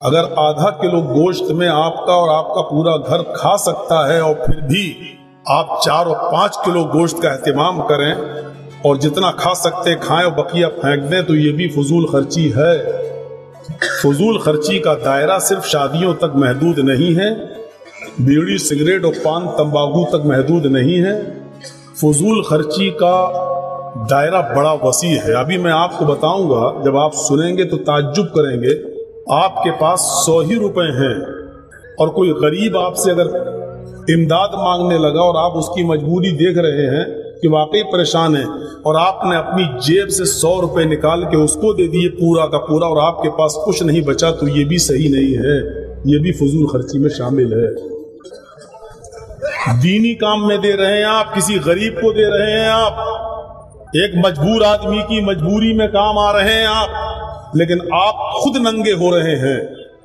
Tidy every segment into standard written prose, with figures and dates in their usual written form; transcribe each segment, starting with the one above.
اگر آدھا کلو گوشت میں آپ کا اور آپ کا پورا گھر کھا سکتا ہے اور پھر بھی آپ 4 اور 5 کلو گوشت کا اہتمام کریں اور جتنا کھا سکتے کھائیں اور بقیہ پھینک دیں تو یہ بھی فضول خرچی ہے۔ فضول خرچی کا دائرہ صرف شادیوں تک محدود نہیں ہے، بیڑی سگریٹ اور پان تمباکو تک محدود نہیں ہے۔ فضول خرچی کا دائرہ بڑا وسیع ہے۔ ابھی میں آپ کو بتاؤں گا، جب آپ سنیں گے تو تعجب کریں گے۔ آپ کے پاس 100 ہی روپے ہیں اور کوئی غریب آپ سے اگر امداد مانگنے لگا اور آپ اس کی مجبوری دیکھ رہے ہیں کہ واقعی پریشان ہے اور آپ نے اپنی جیب سے 100 روپے نکال کے اس کو دے دیے پورا کا پورا اور آپ کے پاس کچھ نہیں بچا تو یہ بھی صحیح نہیں ہے، یہ بھی فضول خرچی میں شامل ہے۔ دینی کام میں دے رہے ہیں آپ، کسی غریب کو دے رہے ہیں آپ، ایک مجبور آدمی کی مجبوری میں کام آ رہے ہیں آپ، لیکن آپ خود ننگے ہو رہے ہیں،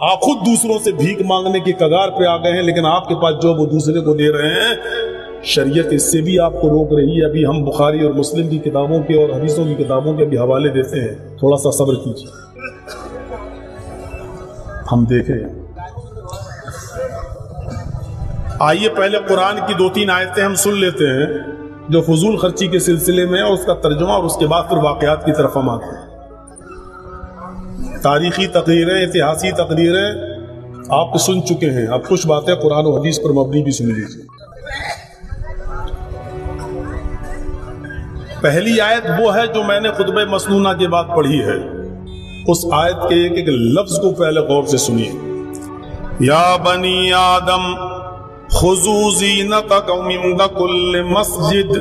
آپ خود دوسروں سے بھیک مانگنے کی کگار پہ آ گئے ہیں، لیکن آپ کے پاس جو وہ دوسرے کو دے رہے ہیں، شریعت اس سے بھی آپ کو روک رہی ہے۔ ابھی ہم بخاری اور مسلم کی کتابوں کے اور حدیثوں کی کتابوں کے بھی حوالے دیتے ہیں، تھوڑا سا صبر کیجیے، ہم دیکھیں۔ آئیے پہلے قرآن کی 2-3 آیتیں ہم سن لیتے ہیں جو فضول خرچی کے سلسلے میں اور اس کا ترجمہ، اور اس کے بعد پھر واقعات کی طرف ہم آتے ہیں۔ تاریخی تقریریں، اتہاسی تقریریں آپ سن چکے ہیں، اب کچھ باتیں قرآن و حدیث پر مبنی بھی سن لیجیے۔ پہلی آیت وہ ہے جو میں نے خطبہ مسنونہ کے بعد پڑھی ہے، اس آیت کے ایک ایک لفظ کو پہلے غور سے سنیے۔ یا بنی آدم خذوا زینتکم عند کل مسجد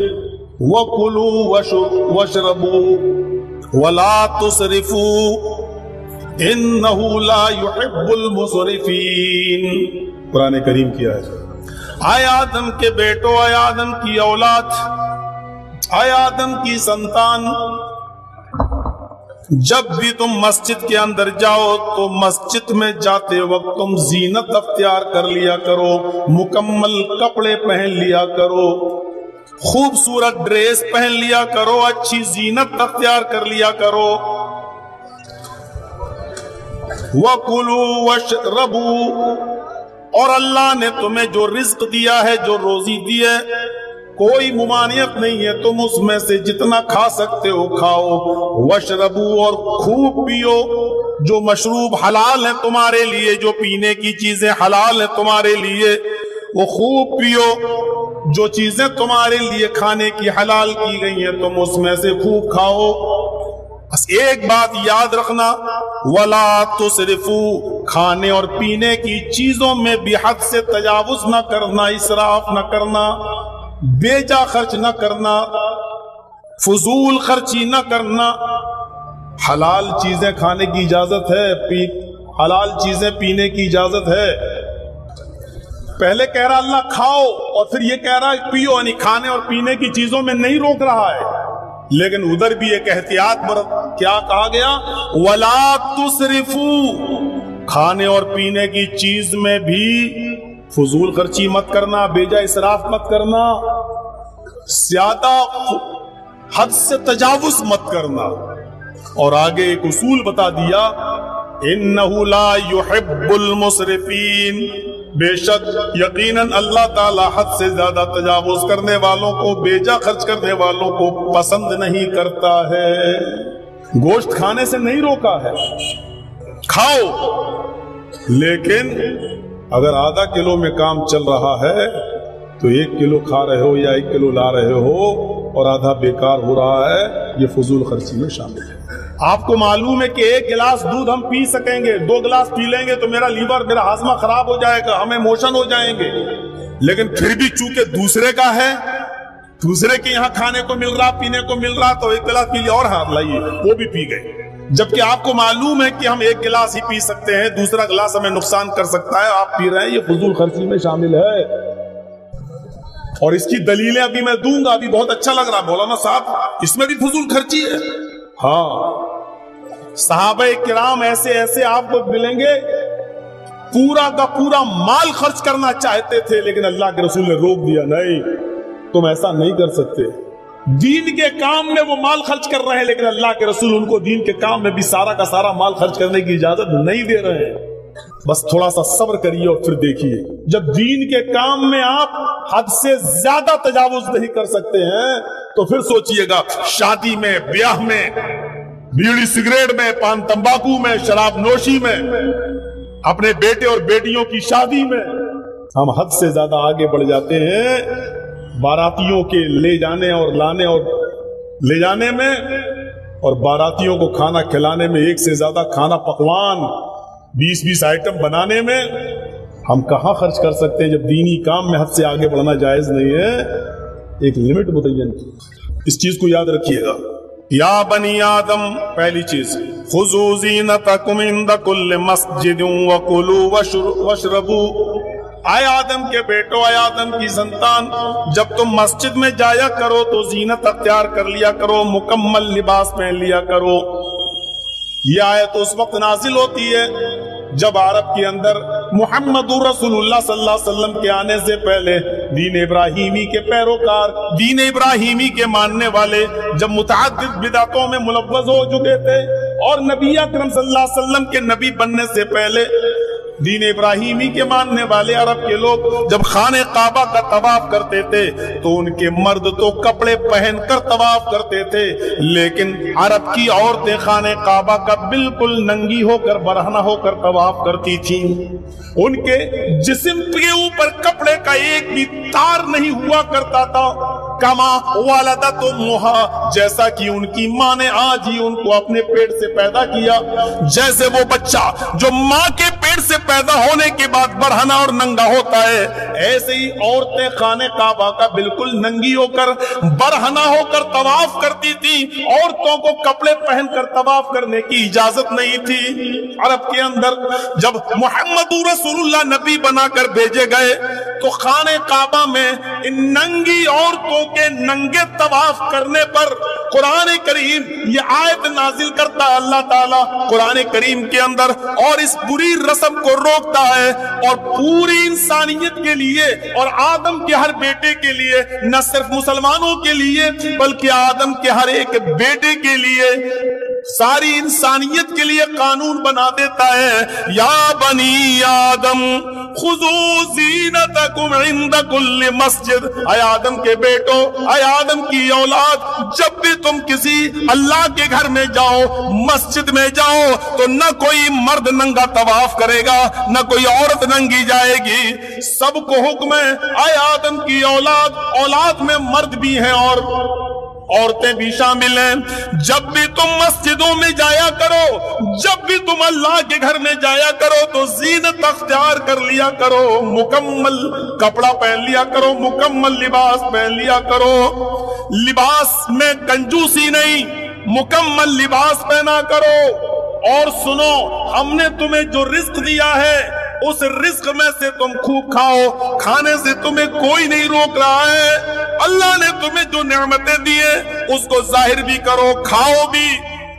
وکلوا واشربوا ولا تسرفوا انہ لا يحب المسرفین۔ قرآن کریم کی آیت۔ اے آدم کے بیٹو، اے آدم کی اولاد، اے آدم کی سنتان، جب بھی تم مسجد کے اندر جاؤ تو مسجد میں جاتے وقت تم زینت اختیار کر لیا کرو، مکمل کپڑے پہن لیا کرو، خوبصورت ڈریس پہن لیا کرو، اچھی زینت اختیار کر لیا کرو۔ وَكُلُوا وَاشْرَبُوا، اور اللہ نے تمہیں جو رزق دیا ہے، جو روزی دی ہے، کوئی ممانعت نہیں ہے، تم اس میں سے جتنا کھا سکتے ہو کھاؤ۔ وَاشْرَبُوا، اور خوب پیو، جو مشروب حلال ہے تمہارے لیے، جو پینے کی چیزیں حلال ہیں تمہارے لیے وہ خوب پیو، جو چیزیں تمہارے لیے کھانے کی حلال کی گئی ہیں تم اس میں سے خوب کھاؤ۔ بس ایک بات یاد رکھنا، وَلَا تُسْرِفُوا، کھانے اور پینے کی چیزوں میں بھی حد سے تجاوز نہ کرنا، اسراف نہ کرنا، بے جا خرچ نہ کرنا، فضول خرچی نہ کرنا۔ حلال چیزیں کھانے کی اجازت ہے، حلال چیزیں پینے کی اجازت ہے۔ پہلے کہہ رہا اللہ کھاؤ اور پھر یہ کہہ رہا ہے پیو، یعنی کھانے اور پینے کی چیزوں میں نہیں روک رہا ہے، لیکن ادھر بھی ایک احتیاط برت، کیا کہا گیا؟ وَلَا تُسْرِفُوا، کھانے اور پینے کی چیز میں بھی فضول خرچی مت کرنا، بے جا اسراف مت کرنا، زیادہ حد سے تجاوز مت کرنا۔ اور آگے ایک اصول بتا دیا، اِنَّهُ لَا يُحِبُّ الْمُسْرِفِينَ، بے شک یقیناً اللہ تعالیٰ حد سے زیادہ تجاوز کرنے والوں کو، بے جا خرچ کرنے والوں کو پسند نہیں کرتا ہے۔ گوشت کھانے سے نہیں روکا ہے، کھاؤ، لیکن اگر آدھا کلو میں کام چل رہا ہے تو 1 کلو کھا رہے ہو یا 1 کلو لا رہے ہو اور آدھا بیکار ہو رہا ہے، یہ فضول خرچی میں شامل ہے۔ آپ کو معلوم ہے کہ 1 گلاس دودھ ہم پی سکیں گے، 2 گلاس پی لیں گے تو میرا لیور، میرا ہاضمہ خراب ہو جائے گا، ہمیں موشن ہو جائیں گے، لیکن پھر بھی چونکہ دوسرے کا ہے، دوسرے کے یہاں کھانے کو مل رہا، پینے کو مل رہا، تو 1 گلاس پی لیا اور ہاتھ لائیے، وہ بھی پی گئے، جبکہ آپ کو معلوم ہے کہ ہم 1 گلاس ہی پی سکتے ہیں، دوسرا گلاس ہمیں نقصان کر سکتا ہے، آپ پی رہے ہیں، یہ فضول خرچی میں شامل ہے۔ اور اس کی دلیلیں ابھی میں دوں گا، ابھی بہت اچھا لگ رہا مولانا صاحب، اس میں بھی فضول خرچی ہے۔ ہاں، صحابہ کرام ایسے آپ کو ملیں گے پورا کا پورا مال خرچ کرنا چاہتے تھے، لیکن اللہ کے رسول نے روک دیا، نہیں تم ایسا نہیں کر سکتے۔ دین کے کام میں وہ مال خرچ کر رہے ہیں، لیکن اللہ کے رسول ان کو دین کے کام میں بھی سارا کا سارا مال خرچ کرنے کی اجازت نہیں دے رہے ہیں۔ बस थोड़ा सा सब्र करिए और फिर देखिए, जब दीन के काम में आप हद से ज्यादा तजावुज नहीं कर सकते हैं तो फिर सोचिएगा शादी में, ब्याह में, बीड़ी सिगरेट में, पान तंबाकू में, शराब नोशी में, अपने बेटे और बेटियों की शादी में हम हद से ज्यादा आगे बढ़ जाते हैं। बारातियों के ले जाने और लाने और ले जाने में और बारातियों को खाना खिलाने में, एक से ज्यादा खाना पकवान 20-20 आइटम बनाने में हम कहां खर्च कर सकते हैं, जब दीनी काम में हद से आगे बढ़ना जायज नहीं है। एक लिमिट मुतय्यन, इस चीज को याद रखिएगा। या बनी आदम, पहली चीज, खुजू ज़ीनतकुम इंद कुल्ल मस्जिदिन वकुलू वशरबू। आए आदम के बेटो, आए आदम की संतान, जब तुम मस्जिद में जाया करो तो जीनत अख्तियार कर लिया करो, मुकम्मल लिबास पहन लिया करो। यह आयत उस वक्त नाजिल होती है जब अरब के अंदर मुहम्मदुर रसूलुल्लाह सल्लल्लाहु अलैहि वसल्लम के आने से पहले दीन इब्राहिमी के पैरोकार, दीन इब्राहिमी के मानने वाले जब मुतअद्दिद बिदअतों में मुलव्वस हो चुके थे और नबी अकरम सल्लल्लाहु अलैहि वसल्लम के नबी बनने से पहले दीन इब्राहिमी के मानने वाले अरब के लोग जब खाने काबा का तवाफ करते थे तो उनके मर्द तो कपड़े पहनकर तवाफ करते थे, लेकिन अरब की औरतें खाने काबा का बिल्कुल नंगी होकर, बरहना होकर तवाफ करती थीं। उनके जिस्म के ऊपर कपड़े का एक भी तार नहीं हुआ करता था। कमा वालदा तो मुहा, जैसा कि उनकी माँ ने आज ही उनको अपने पेट से पैदा किया, जैसे वो बच्चा जो माँ के पेट से पैदा होने के बाद बरहना और नंगा होता है, ऐसे ही औरतें खाने काबा का बिल्कुल नंगी होकर, बरहना होकर तवाफ करती थी। औरतों को कपड़े पहनकर तवाफ करने की इजाजत नहीं थी। अरब के अंदर जब मुहम्मदुर रसूलुल्लाह नबी बनाकर भेजे गए तो खाने काबा में इन नंगी औरतों के नंगे तवाफ करने पर कुरान करीम ये आयत नाजिल करता है अल्लाह ताला कुरान करीम के अंदर, और इस बुरी रस्म को रोकता है और पूरी इंसानियत के लिए और आदम के हर बेटे के लिए, न सिर्फ मुसलमानों के लिए बल्कि आदम के हर एक बेटे के लिए, सारी इंसानियत के लिए कानून बना देता है। या बनी आदम खुजू ज़ीनतकुम इंद कुल्ल मस्जिद, आय आदम के बेटो, आय आदम की औलाद, जब भी तुम किसी अल्लाह के घर में जाओ, मस्जिद में जाओ, तो न कोई मर्द नंगा तवाफ करेगा, न कोई औरत नंगी जाएगी। सबको हुक्म है, आय आदम की औलाद, औलाद में मर्द भी हैं और औरतें भी शामिल हैं। जब भी तुम मस्जिदों में जाया करो, जब भी तुम अल्लाह के घर में जाया करो तो ज़ीनत अख्तियार कर लिया करो, मुकम्मल कपड़ा पहन लिया करो, मुकम्मल लिबास पहन लिया करो। लिबास में कंजूसी नहीं, मुकम्मल लिबास पहना करो। और सुनो, हमने तुम्हें जो रिस्क दिया है उस रिस्क में से तुम खूब खाओ, खाने से तुम्हें कोई नहीं रोक रहा है। अल्लाह ने तुम्हें जो नेमतें दी है उसको जाहिर भी करो, खाओ भी।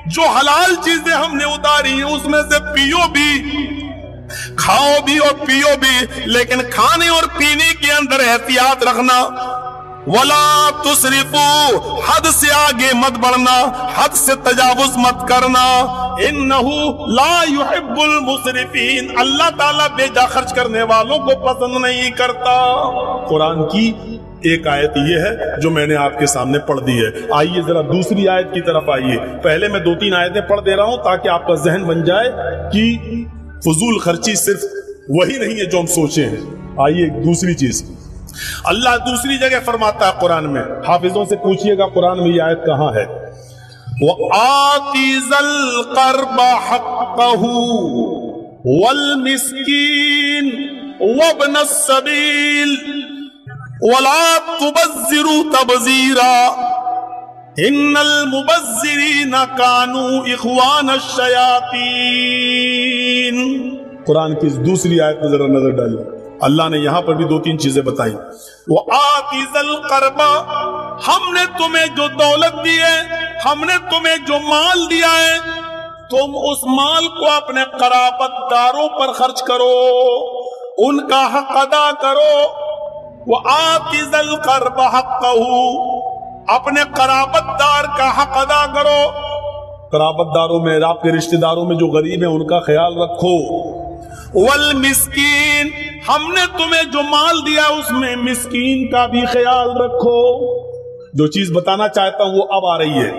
जो हलाल चीजें हमने उतारी हैं उसमें से पियो भी, खाओ भी और पियो भी, लेकिन खाने और पीने के अंदर एहतियात रखना। वला तुसरिफू, हद से आगे मत बढ़ना, हद से तजावुज मत करना। इन्नहु ला युहिब्बुल मुसरिफीन, अल्लाह ताला बेजा खर्च करने वालों को पसंद नहीं करता। कुरान की एक आयत ये है जो मैंने आपके सामने पढ़ दी है। आइए जरा दूसरी आयत की तरफ आइए। पहले मैं 2-3 आयतें पढ़ दे रहा हूं ताकि आपका जहन बन जाए कि फजूल खर्ची सिर्फ वही नहीं है जो हम सोचे हैं। आइए दूसरी चीज, अल्लाह दूसरी जगह फरमाता है कुरान में, हाफिजों से पूछिएगा कुरान में ये आयत कहां है। वो आतिज़ल क़र्बा हक़्क़हू वल मिस्कीन वब्नस सबील वला तुबज़्ज़िरू तबज़ीरा इन्नल मुबज़्ज़िरीना कानू इख़वानश शयातीन। कुरान की दूसरी आयत में जरा नजर डालिए, अल्लाह ने यहां पर भी 2-3 चीजें बताई। वो आतिज़ल क़र्बा, हमने तुम्हें जो दौलत दी है, हमने तुम्हें जो माल दिया है, तुम उस माल को अपने क़राबतदारों पर खर्च करो, उनका हक अदा करो। वो आतिज़ल क़र्बा हक़्क़हू, अपने क़राबतदार का हक अदा करो। क़राबतदारों में, आपके रिश्तेदारों में जो गरीब है उनका ख्याल रखो। والمسکین، ہم نے تمہیں جو مال دیا اس میں مسکین کا بھی خیال رکھو. جو چیز بتانا چاہتا ہوں وہ اب آ رہی ہے.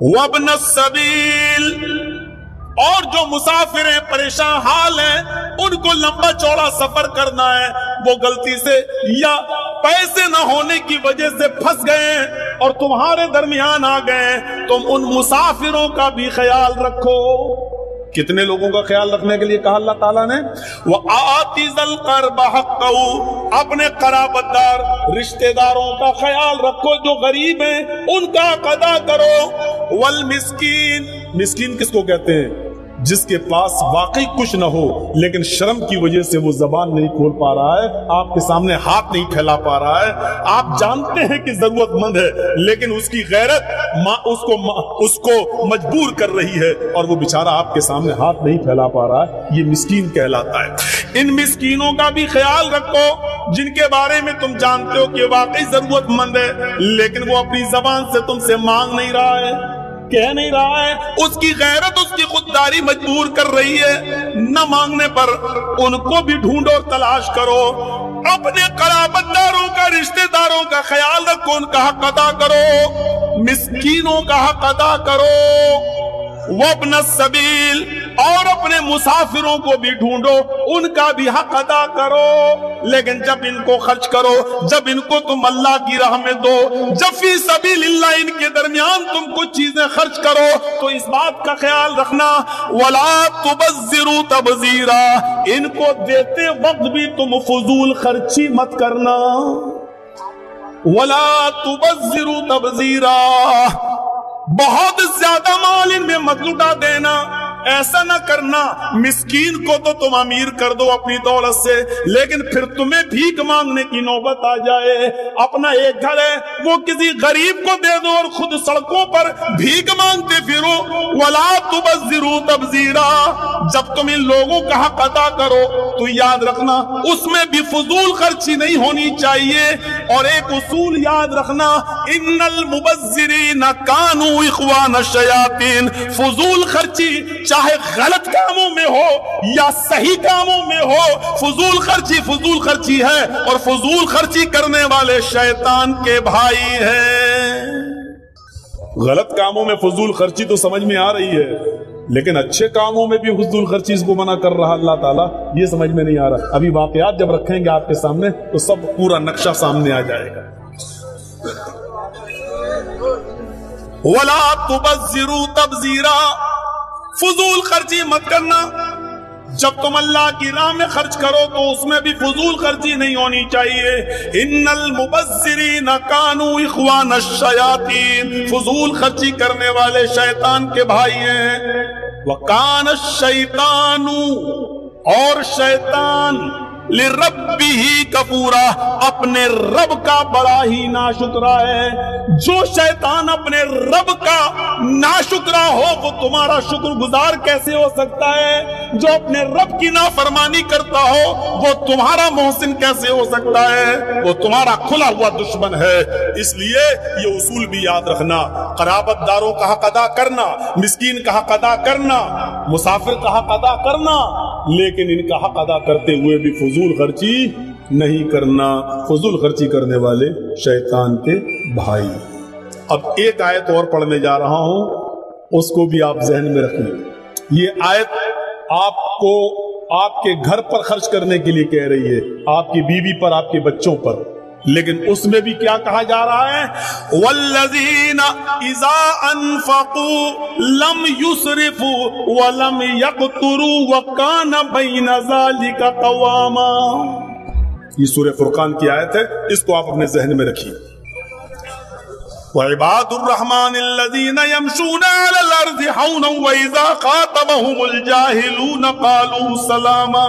وابن السبیل، اور جو مسافر ہیں پریشان حال ہیں ان کو لمبا چوڑا سفر کرنا ہے، وہ غلطی سے یا پیسے نہ ہونے کی وجہ سے پھنس گئے اور تمہارے درمیان آ گئے، تم ان مسافروں کا بھی خیال رکھو. کتنے لوگوں کا خیال رکھنے کے لیے کہا اللہ تعالیٰ نے؟ وَآتِ ذَا الْقَرْبَ حَقَّهُ، اپنے قرابت دار رشتہ داروں کا خیال رکھو، جو غریب ہیں ان کا ادا کرو. والمسکین، مسکین کس کو کہتے ہیں؟ جس کے پاس واقعی کچھ نہ ہو لیکن شرم کی وجہ سے وہ زبان نہیں کھول پا رہا ہے، آپ کے سامنے ہاتھ نہیں پھیلا پا رہا ہے، آپ جانتے ہیں کہ ضرورت مند ہے لیکن اس کی غیرت اس کو مجبور کر رہی ہے اور وہ بیچارہ آپ کے سامنے ہاتھ نہیں پھیلا پا رہا ہے. یہ مسکین کہلاتا ہے. ان مسکینوں کا بھی خیال رکھو جن کے بارے میں تم جانتے ہو کہ واقعی ضرورت مند ہے لیکن وہ اپنی زبان سے تم سے مانگ نہیں رہا ہے، کہہ نہیں رہا ہے، اس کی غیرت اس کی خودداری مجبور کر رہی ہے. نہ مانگنے پر ان کو بھی ڈھونڈو اور تلاش کرو. اپنے قرابت داروں کا رشتہ داروں کا خیال رکھو، ان کا حق ادا کرو، مسکینوں کا حق ادا کرو. وابن السبیل، اور اپنے مسافروں کو بھی ڈھونڈو، ان کا بھی حق ادا کرو. لیکن جب ان کو خرچ کرو، جب ان کو تم اللہ کی راہ میں دو، جب فی سبیل اللہ ان کے درمیان تم کچھ چیزیں خرچ کرو تو اس بات کا خیال رکھنا وَلَا تُبَذِّرُوا تَبْذِيرًا، ان کو دیتے وقت بھی تم فضول خرچی مت کرنا. وَلَا تُبَذِّرُوا تَبْذِيرًا، بہت زیادہ مال ان میں مت لٹا دینا، ایسا نہ کرنا. مسکین کو تو تم امیر کر دو اپنی دولت سے لیکن پھر تمہیں بھیک مانگنے کی نوبت آ جائے. اپنا ایک گھر ہے وہ کسی غریب کو دے دو اور خود سڑکوں پر بھیک مانگتے پھرو. وَلَا تُبَذِّرُوا تَبْذِيرًا، جب تم ان لوگوں کا حق ادا کرو تو یاد رکھنا اس میں بھی فضول خرچی نہیں ہونی چاہیے. اور ایک اصول یاد رکھنا، ان المبذرین کانوا اخوان الشیاطین، فضول خرچی چاہے غلط کاموں میں ہو یا صحیح کاموں میں ہو، فضول خرچی ہے اور فضول خرچی کرنے والے شیطان کے بھائی ہیں. غلط کاموں میں فضول خرچی تو سمجھ میں آ رہی ہے لیکن اچھے کاموں میں بھی فضول خرچی اس کو منع کر رہا اللہ تعالیٰ، یہ سمجھ میں نہیں آ رہا. ابھی واقعات جب رکھیں گے آپ کے سامنے تو سب پورا نقشہ سامنے آ جائے گا. وَلَا تُبَذِّرُوا تَبْذِيرًا، فضول خرچی مت کرنا. جب تم اللہ کی راہ میں خرچ کرو تو اس میں بھی فضول خرچی نہیں ہونی چاہیے. ان المبذرین کانوا اخوان الشیاطین، فضول خرچی کرنے والے شیطان کے بھائی ہیں. وکان الشیطان، اور شیطان لربہ کفورا، اپنے رب کا بڑا ہی ناشکرا ہے. جو شیطان اپنے رب کا ناشکرا ہو وہ تمہارا شکر گزار کیسے ہو سکتا ہے؟ جو اپنے رب کی نافرمانی کرتا ہو وہ تمہارا محسن کیسے ہو سکتا ہے؟ وہ تمہارا کھلا ہوا دشمن ہے. اس لیے یہ اصول بھی یاد رکھنا، قرابت داروں کا حق ادا کرنا، مسکین کا حق ادا کرنا، مسافر کا حق ادا کرنا، لیکن ان کا حق ادا کرتے ہوئے بھی فضول خرچی نہیں کرنا. فضول خرچی کرنے والے شیطان کے بھائی. اب ایک آیت اور پڑھنے جا رہا ہوں، اس کو بھی آپ ذہن میں رکھیں. یہ آیت آپ کو آپ کے گھر پر خرچ کرنے کے لیے کہہ رہی ہے، آپ کی بیوی پر، آپ کے بچوں پر. لیکن اس میں بھی کیا کہا جا رہا ہے؟ وَالَّذِينَ إِذَا أَنفَقُوا لَمْ يُسْرِفُوا وَلَمْ يَقْتُرُوا وَكَانَ بَيْنَ ذَلِكَ قَوَامًا. یہ سورہ فرقان کی آیت ہے، اس کو آپ اپنے ذہن میں رکھیے. وَعِبَادُ الرَّحْمَنِ الَّذِينَ يَمْشُونَ عَلَى الْأَرْضِ هَوْنًا وَإِذَا خَاطَبَهُمُ الْجَاهِلُونَ قَالُوا سَلَامًا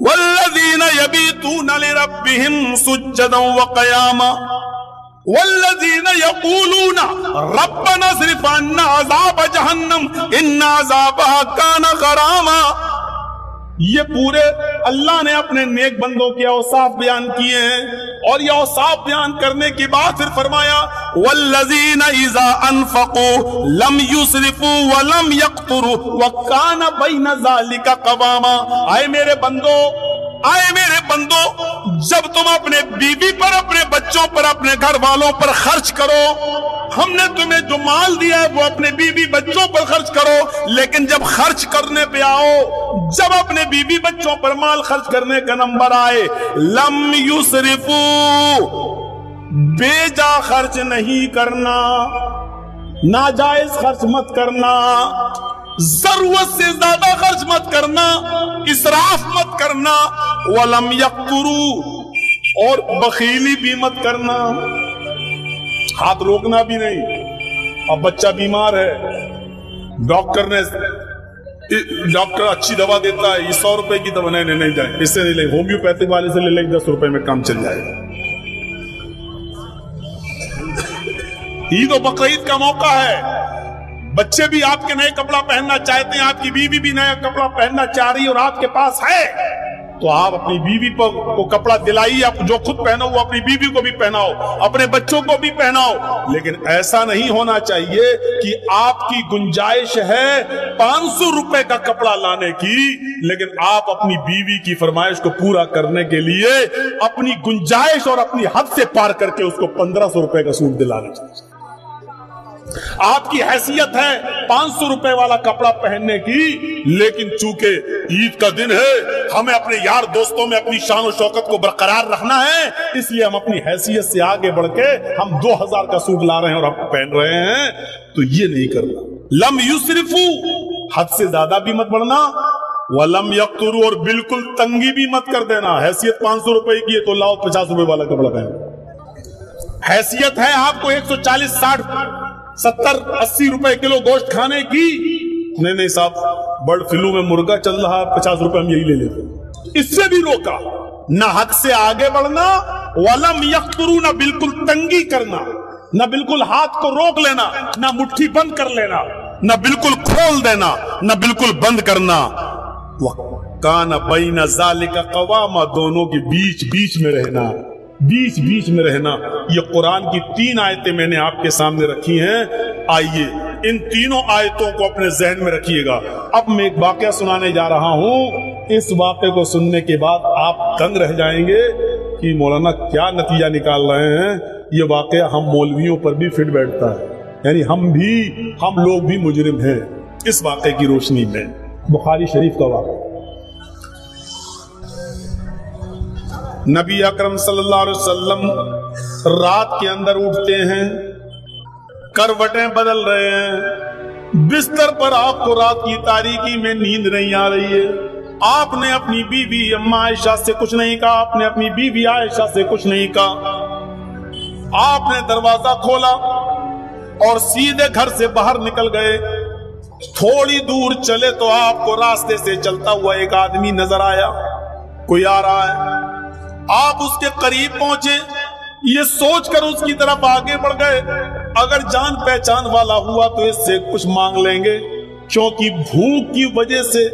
وَالَّذِينَ يَبِيتُونَ لِرَبِّهِمْ سُجَّدًا وَقِيَامًا وَالَّذِينَ يَقُولُونَ رَبَّنَا اصْرِفْ عَنَّا عَذَابَ جَهَنَّمَ إِنَّ عَذَابَهَا كَانَ غَرَامًا. یہ پورے اللہ نے اپنے نیک بندوں کے اوصاف بیان کیے ہیں اور یہ औसाफ बयान करने के बाद फिर फरमाया वल्लज़ीना इज़ा अनफ़क़ू लम युसरिफ़ू व लम यक़्तुरू व कान बैन ज़ालिका क़वामा। आए मेरे बंदो, जब तुम अपने बीवी पर, अपने बच्चों पर, अपने घर वालों पर खर्च करो, हमने तुम्हें जो माल दिया है वो अपने बीवी बच्चों पर खर्च करो, लेकिन जब खर्च करने पे आओ, जब अपने बीवी बच्चों पर माल खर्च करने का नंबर आए, लम युसरिफू, बेजा खर्च नहीं करना, नाजायज खर्च मत करना, जरूरत से ज्यादा खर्च मत करना, इसराफ मत करना, वलम यक़्तुरू, और बखीली भी मत करना, हाथ रोकना भी नहीं। अब बच्चा बीमार है, डॉक्टर अच्छी दवा देता है, ये 100 रुपए की दवा नहीं जाए, इससे नहीं ले, होम्योपैथिक वाले से ले लेंगे 10 रुपए में काम चल जाएगा। ईद और बकरीद का मौका है, बच्चे भी आपके नए कपड़ा पहनना चाहते हैं, आपकी बीवी भी नया कपड़ा पहनना चाह रही है और आपके पास है, तो आप अपनी बीवी को कपड़ा दिलाइए, आप जो खुद पहनो वो अपनी बीवी को भी पहनाओ, अपने बच्चों को भी पहनाओ। लेकिन ऐसा नहीं होना चाहिए कि आपकी गुंजाइश है 500 रुपए का कपड़ा लाने की, लेकिन आप अपनी बीवी की फरमाइश को पूरा करने के लिए अपनी गुंजाइश और अपनी हद से पार करके उसको 1500 रुपए का सूट दिलाना चाहिए। आपकी हैसियत है 500 रुपए वाला कपड़ा पहनने की, लेकिन चूंकि ईद का दिन है, हमें अपने यार दोस्तों में अपनी शान और शौकत को बरकरार रखना है, इसलिए हम अपनी हैसियत से आगे बढ़ के हम 2000 का सूट ला रहे हैं और आप पहन रहे हैं, तो ये नहीं करना। लम युसरिफू, हद से ज्यादा भी मत बढ़ना, वलम यक़्तुरू, और बिल्कुल तंगी भी मत कर देना। हैसियत 500 रुपए की है तो लाओ 50 रुपए वाला कपड़ा पहनो। हैसियत है आपको 140, 60, 70, 80 रुपए किलो गोश्त खाने की, नहीं साहब, बर्ड फ्लू में मुर्गा चल रहा है, 50 रुपए हम यही ले लेते, इससे भी रोका। न हद से आगे बढ़ना, वलम यक़्तुरू, न बिल्कुल तंगी करना, न बिल्कुल हाथ को रोक लेना, न मुट्ठी बंद कर लेना, न बिल्कुल खोल देना, न बिल्कुल बंद करना। वकान बैन ज़ालिका क़वामा, दोनों के बीच में रहना, बीच में रहना। ये कुरान की 3 आयतें मैंने आपके सामने रखी हैं, आइए इन तीनों आयतों को अपने जहन में रखिएगा। अब मैं एक वाकया सुनाने जा रहा हूं, इस वाकये को सुनने के बाद आप दंग रह जाएंगे कि मौलाना क्या नतीजा निकाल रहे हैं। ये वाकया हम मौलवियों पर भी फिट बैठता है, यानी हम लोग भी मुजरिम हैं इस वाकये की रोशनी में। बुखारी शरीफ का वाकया, नबी अकरम सल्लल्लाहु अलैहि वसल्लम रात के अंदर उठते हैं, करवटें बदल रहे हैं, बिस्तर पर आपको रात की तारीकी में नींद नहीं आ रही है। आपने अपनी बीवी अम्मा आयशा से कुछ नहीं कहा, आपने अपनी बीवी आयशा से कुछ नहीं कहा। आपने दरवाजा खोला और सीधे घर से बाहर निकल गए। थोड़ी दूर चले तो आपको रास्ते से चलता हुआ एक आदमी नजर आया, कोई आ रहा है। आप उसके करीब पहुंचे, ये सोचकर उसकी तरफ आगे बढ़ गए, अगर जान पहचान वाला हुआ तो इससे कुछ मांग लेंगे, क्योंकि भूख की वजह से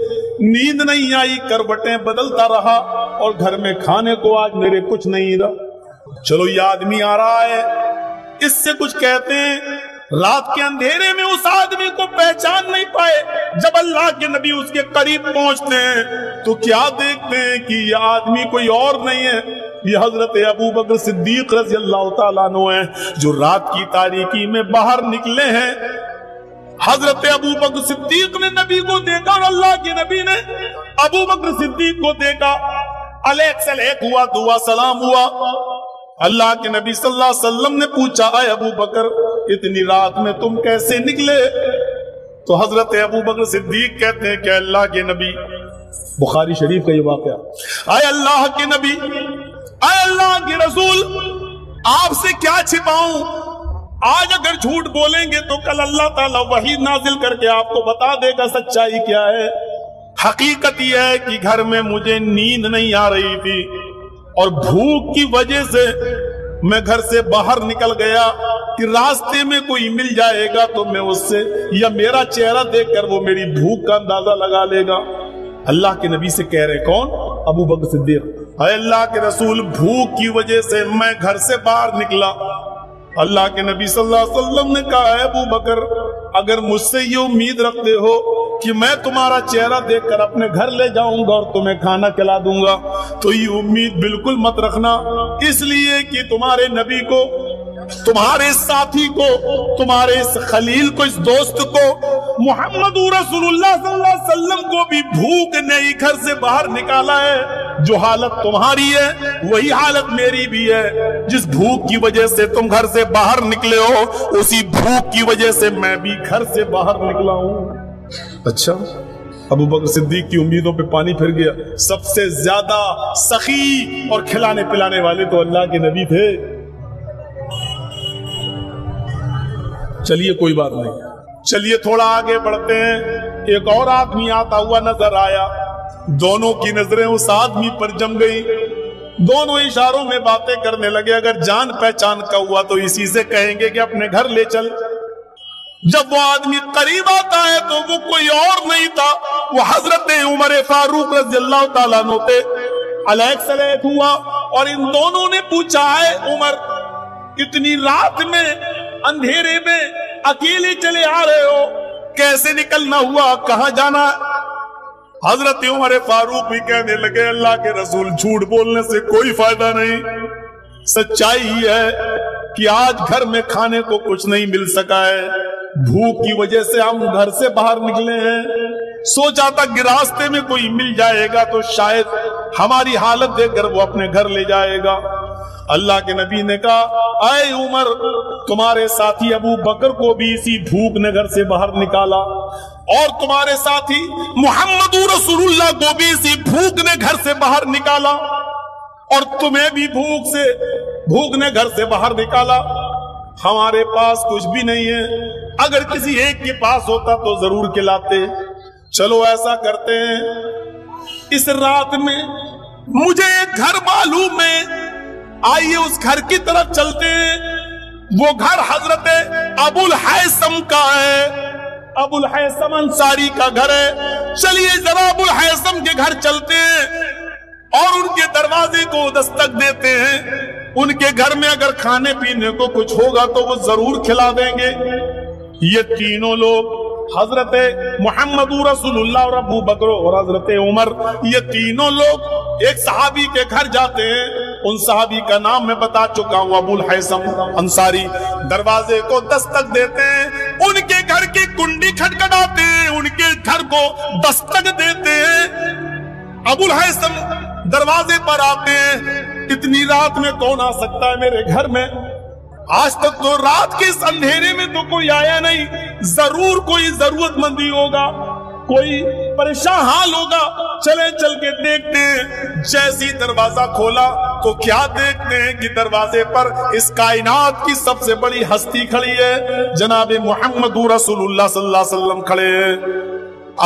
नींद नहीं आई, करवटें बदलता रहा और घर में खाने को आज मेरे कुछ नहीं रहा। चलो ये आदमी आ रहा है, इससे कुछ कहते हैं। रात के अंधेरे में उस आदमी को पहचान नहीं पाए। जब अल्लाह के नबी उसके करीब पहुंचते हैं तो क्या देखते हैं कि यह आदमी कोई और नहीं है, ये हजरत अबू बकर सिद्दीक रज़ी अल्लाह तआला अन्हु है, जो रात की तारीकी में बाहर निकले हैं। हजरत अबू बकर सिद्दीक ने नबी को देखा और अल्लाह के नबी ने अबू बकर सिद्दीक को देखा। अलैक सलैक हुआ, दुआ सलाम हुआ। अल्लाह के नबी सल्लल्लाहु अलैहि वसल्लम ने पूछा, आए अबू बकर, इतनी रात में तुम कैसे निकले? तो हजरत अबू बकर सिद्दीक कहते हैं कि अल्लाह के नबी, बुखारी शरीफ का ये वाकया, आए अल्लाह के नबी, आए अल्लाह के रसूल, आपसे क्या छिपाऊं? आज अगर झूठ बोलेंगे तो कल अल्लाह ताला वही नाजिल करके आपको बता देगा सच्चाई क्या है। हकीकत यह है कि घर में मुझे नींद नहीं आ रही थी और भूख की वजह से मैं घर से बाहर निकल गया कि रास्ते में कोई मिल जाएगा तो मैं उससे, या मेरा चेहरा देखकर वो मेरी भूख का अंदाजा लगा लेगा। अल्लाह के नबी से कह रहे कौन? अबू बकर सिद्दीक। اے اللہ کے رسول بھوک کی وجہ سے میں گھر سے باہر نکلا. اللہ کے نبی صلی اللہ علیہ وسلم نے کہا اے ابو بکر اگر مجھ سے یہ امید رکھتے ہو کہ میں تمہارا چہرہ دیکھ کر اپنے گھر لے جاؤں گا اور تمہیں کھانا کھلا دوں گا تو یہ امید بالکل مت رکھنا، اس لیے کہ تمہارے نبی کو، تمہارے ساتھی کو، تمہارے اس خلیل کو، اس دوست کو، محمد رسول اللہ صلی اللہ علیہ وسلم کو بھی بھوک نے ہی گھر سے باہر نکالا ہے. جو حالت تمہاری ہے وہی حالت میری بھی ہے. جس بھوک کی وجہ سے تم گھر سے باہر نکلے ہو اسی بھوک کی وجہ سے میں بھی گھر سے باہر نکلا ہوں. اچھا، ابو بکر صدیق کی امیدوں پہ پانی پھر گیا. سب سے زیادہ سخی اور کھلانے پلانے والے تو اللہ کے نبی تھے. چلیے کوئی بات نہیں، چلیے تھوڑا آگے بڑھتے ہیں. ایک اور آدمی آتا ہوا نظر آیا. دونوں کی نظریں اس آدمی پر جم گئی. دونوں اشاروں میں باتیں کرنے لگے. اگر جان پہچان کا ہوا تو اسی سے کہیں گے کہ اپنے گھر لے چل. جب وہ آدمی قریب آتا ہے تو وہ کوئی اور نہیں تھا، وہ حضرت عمر فاروق رضی اللہ تعالیٰ عنہ تھے. علیہ السلام ہوا اور ان دونوں نے پوچھا ہے عمر اتنی رات میں اندھیرے میں اکیلے چلے آ رہے ہو، کیسے نکلنا ہوا، کہاں جانا؟ حضرت عمر فاروق بھی کہنے لگے اللہ کے رسول جھوٹ بولنے سے کوئی فائدہ نہیں، سچائی ہی ہے کہ آج گھر میں کھانے کو کچھ نہیں مل سکا ہے، بھوک کی وجہ سے ہم گھر سے باہر نکلے ہیں. سوچا تھا کہ راستے میں کوئی مل جائے گا تو شاید ہماری حالت دیکھ کر وہ اپنے گھر لے جائے گا. اللہ کے نبی نے کہا اے عمر تمہارے ساتھی ابو بکر کو بھی اسی بھوک نے گھر سے باہر نکالا اور تمہارے ساتھی محمد رسول اللہ کو بھی اسی بھوک نے گھر سے باہر نکالا اور تمہیں بھی بھوک نے گھر سے باہر نکالا. ہمارے پاس کچھ بھی نہیں ہے، اگر کسی ایک کے پاس ہوتا تو ضرور کھلاتے. چلو ایسا کرتے ہیں، اس رات میں مجھے ایک گھر معلوم ہے، آئیے اس گھر کی طرف چلتے ہیں. وہ گھر حضرت ابو الحیثم کا ہے، ابو الحیثم انصاری کا گھر ہے. چلیے ذرا ابو الحیثم کے گھر چلتے ہیں اور ان کے دروازے کو دستک دیتے ہیں. ان کے گھر میں اگر کھانے پینے کو کچھ ہوگا تو وہ ضرور کھلا دیں گے. یہ تینوں لوگ حضرت محمد رسول اللہ اور ابو بکر اور حضرت عمر، یہ تینوں لوگ ایک صحابی کے گھر جاتے ہیں. ان صحابی کا نام میں بتا چکا ہوں، ابو الحیثم انصاری. دروازے کو دستک دیتے ہیں، ان کے گھر کی کنڈی کھٹکھٹاتے ہیں، ان کے گھر کو دستک دیتے ہیں. ابو الحیثم دروازے پر آتے ہیں. اتنی رات میں کون آ سکتا ہے میرے گھر میں؟ آج تک تو رات کے اس اندھیرے میں تو کوئی آیا نہیں، ضرور کوئی ضرورت مندی ہوگا، کوئی پریشان حال ہوگا. چلے چل کے دیکھتے ہیں. جیسی دروازہ کھولا تو کیا دیکھتے ہیں کہ دروازے پر اس کائنات کی سب سے بڑی ہستی کھڑی ہے، جناب محمد رسول اللہ صلی اللہ علیہ وسلم کھڑے ہیں.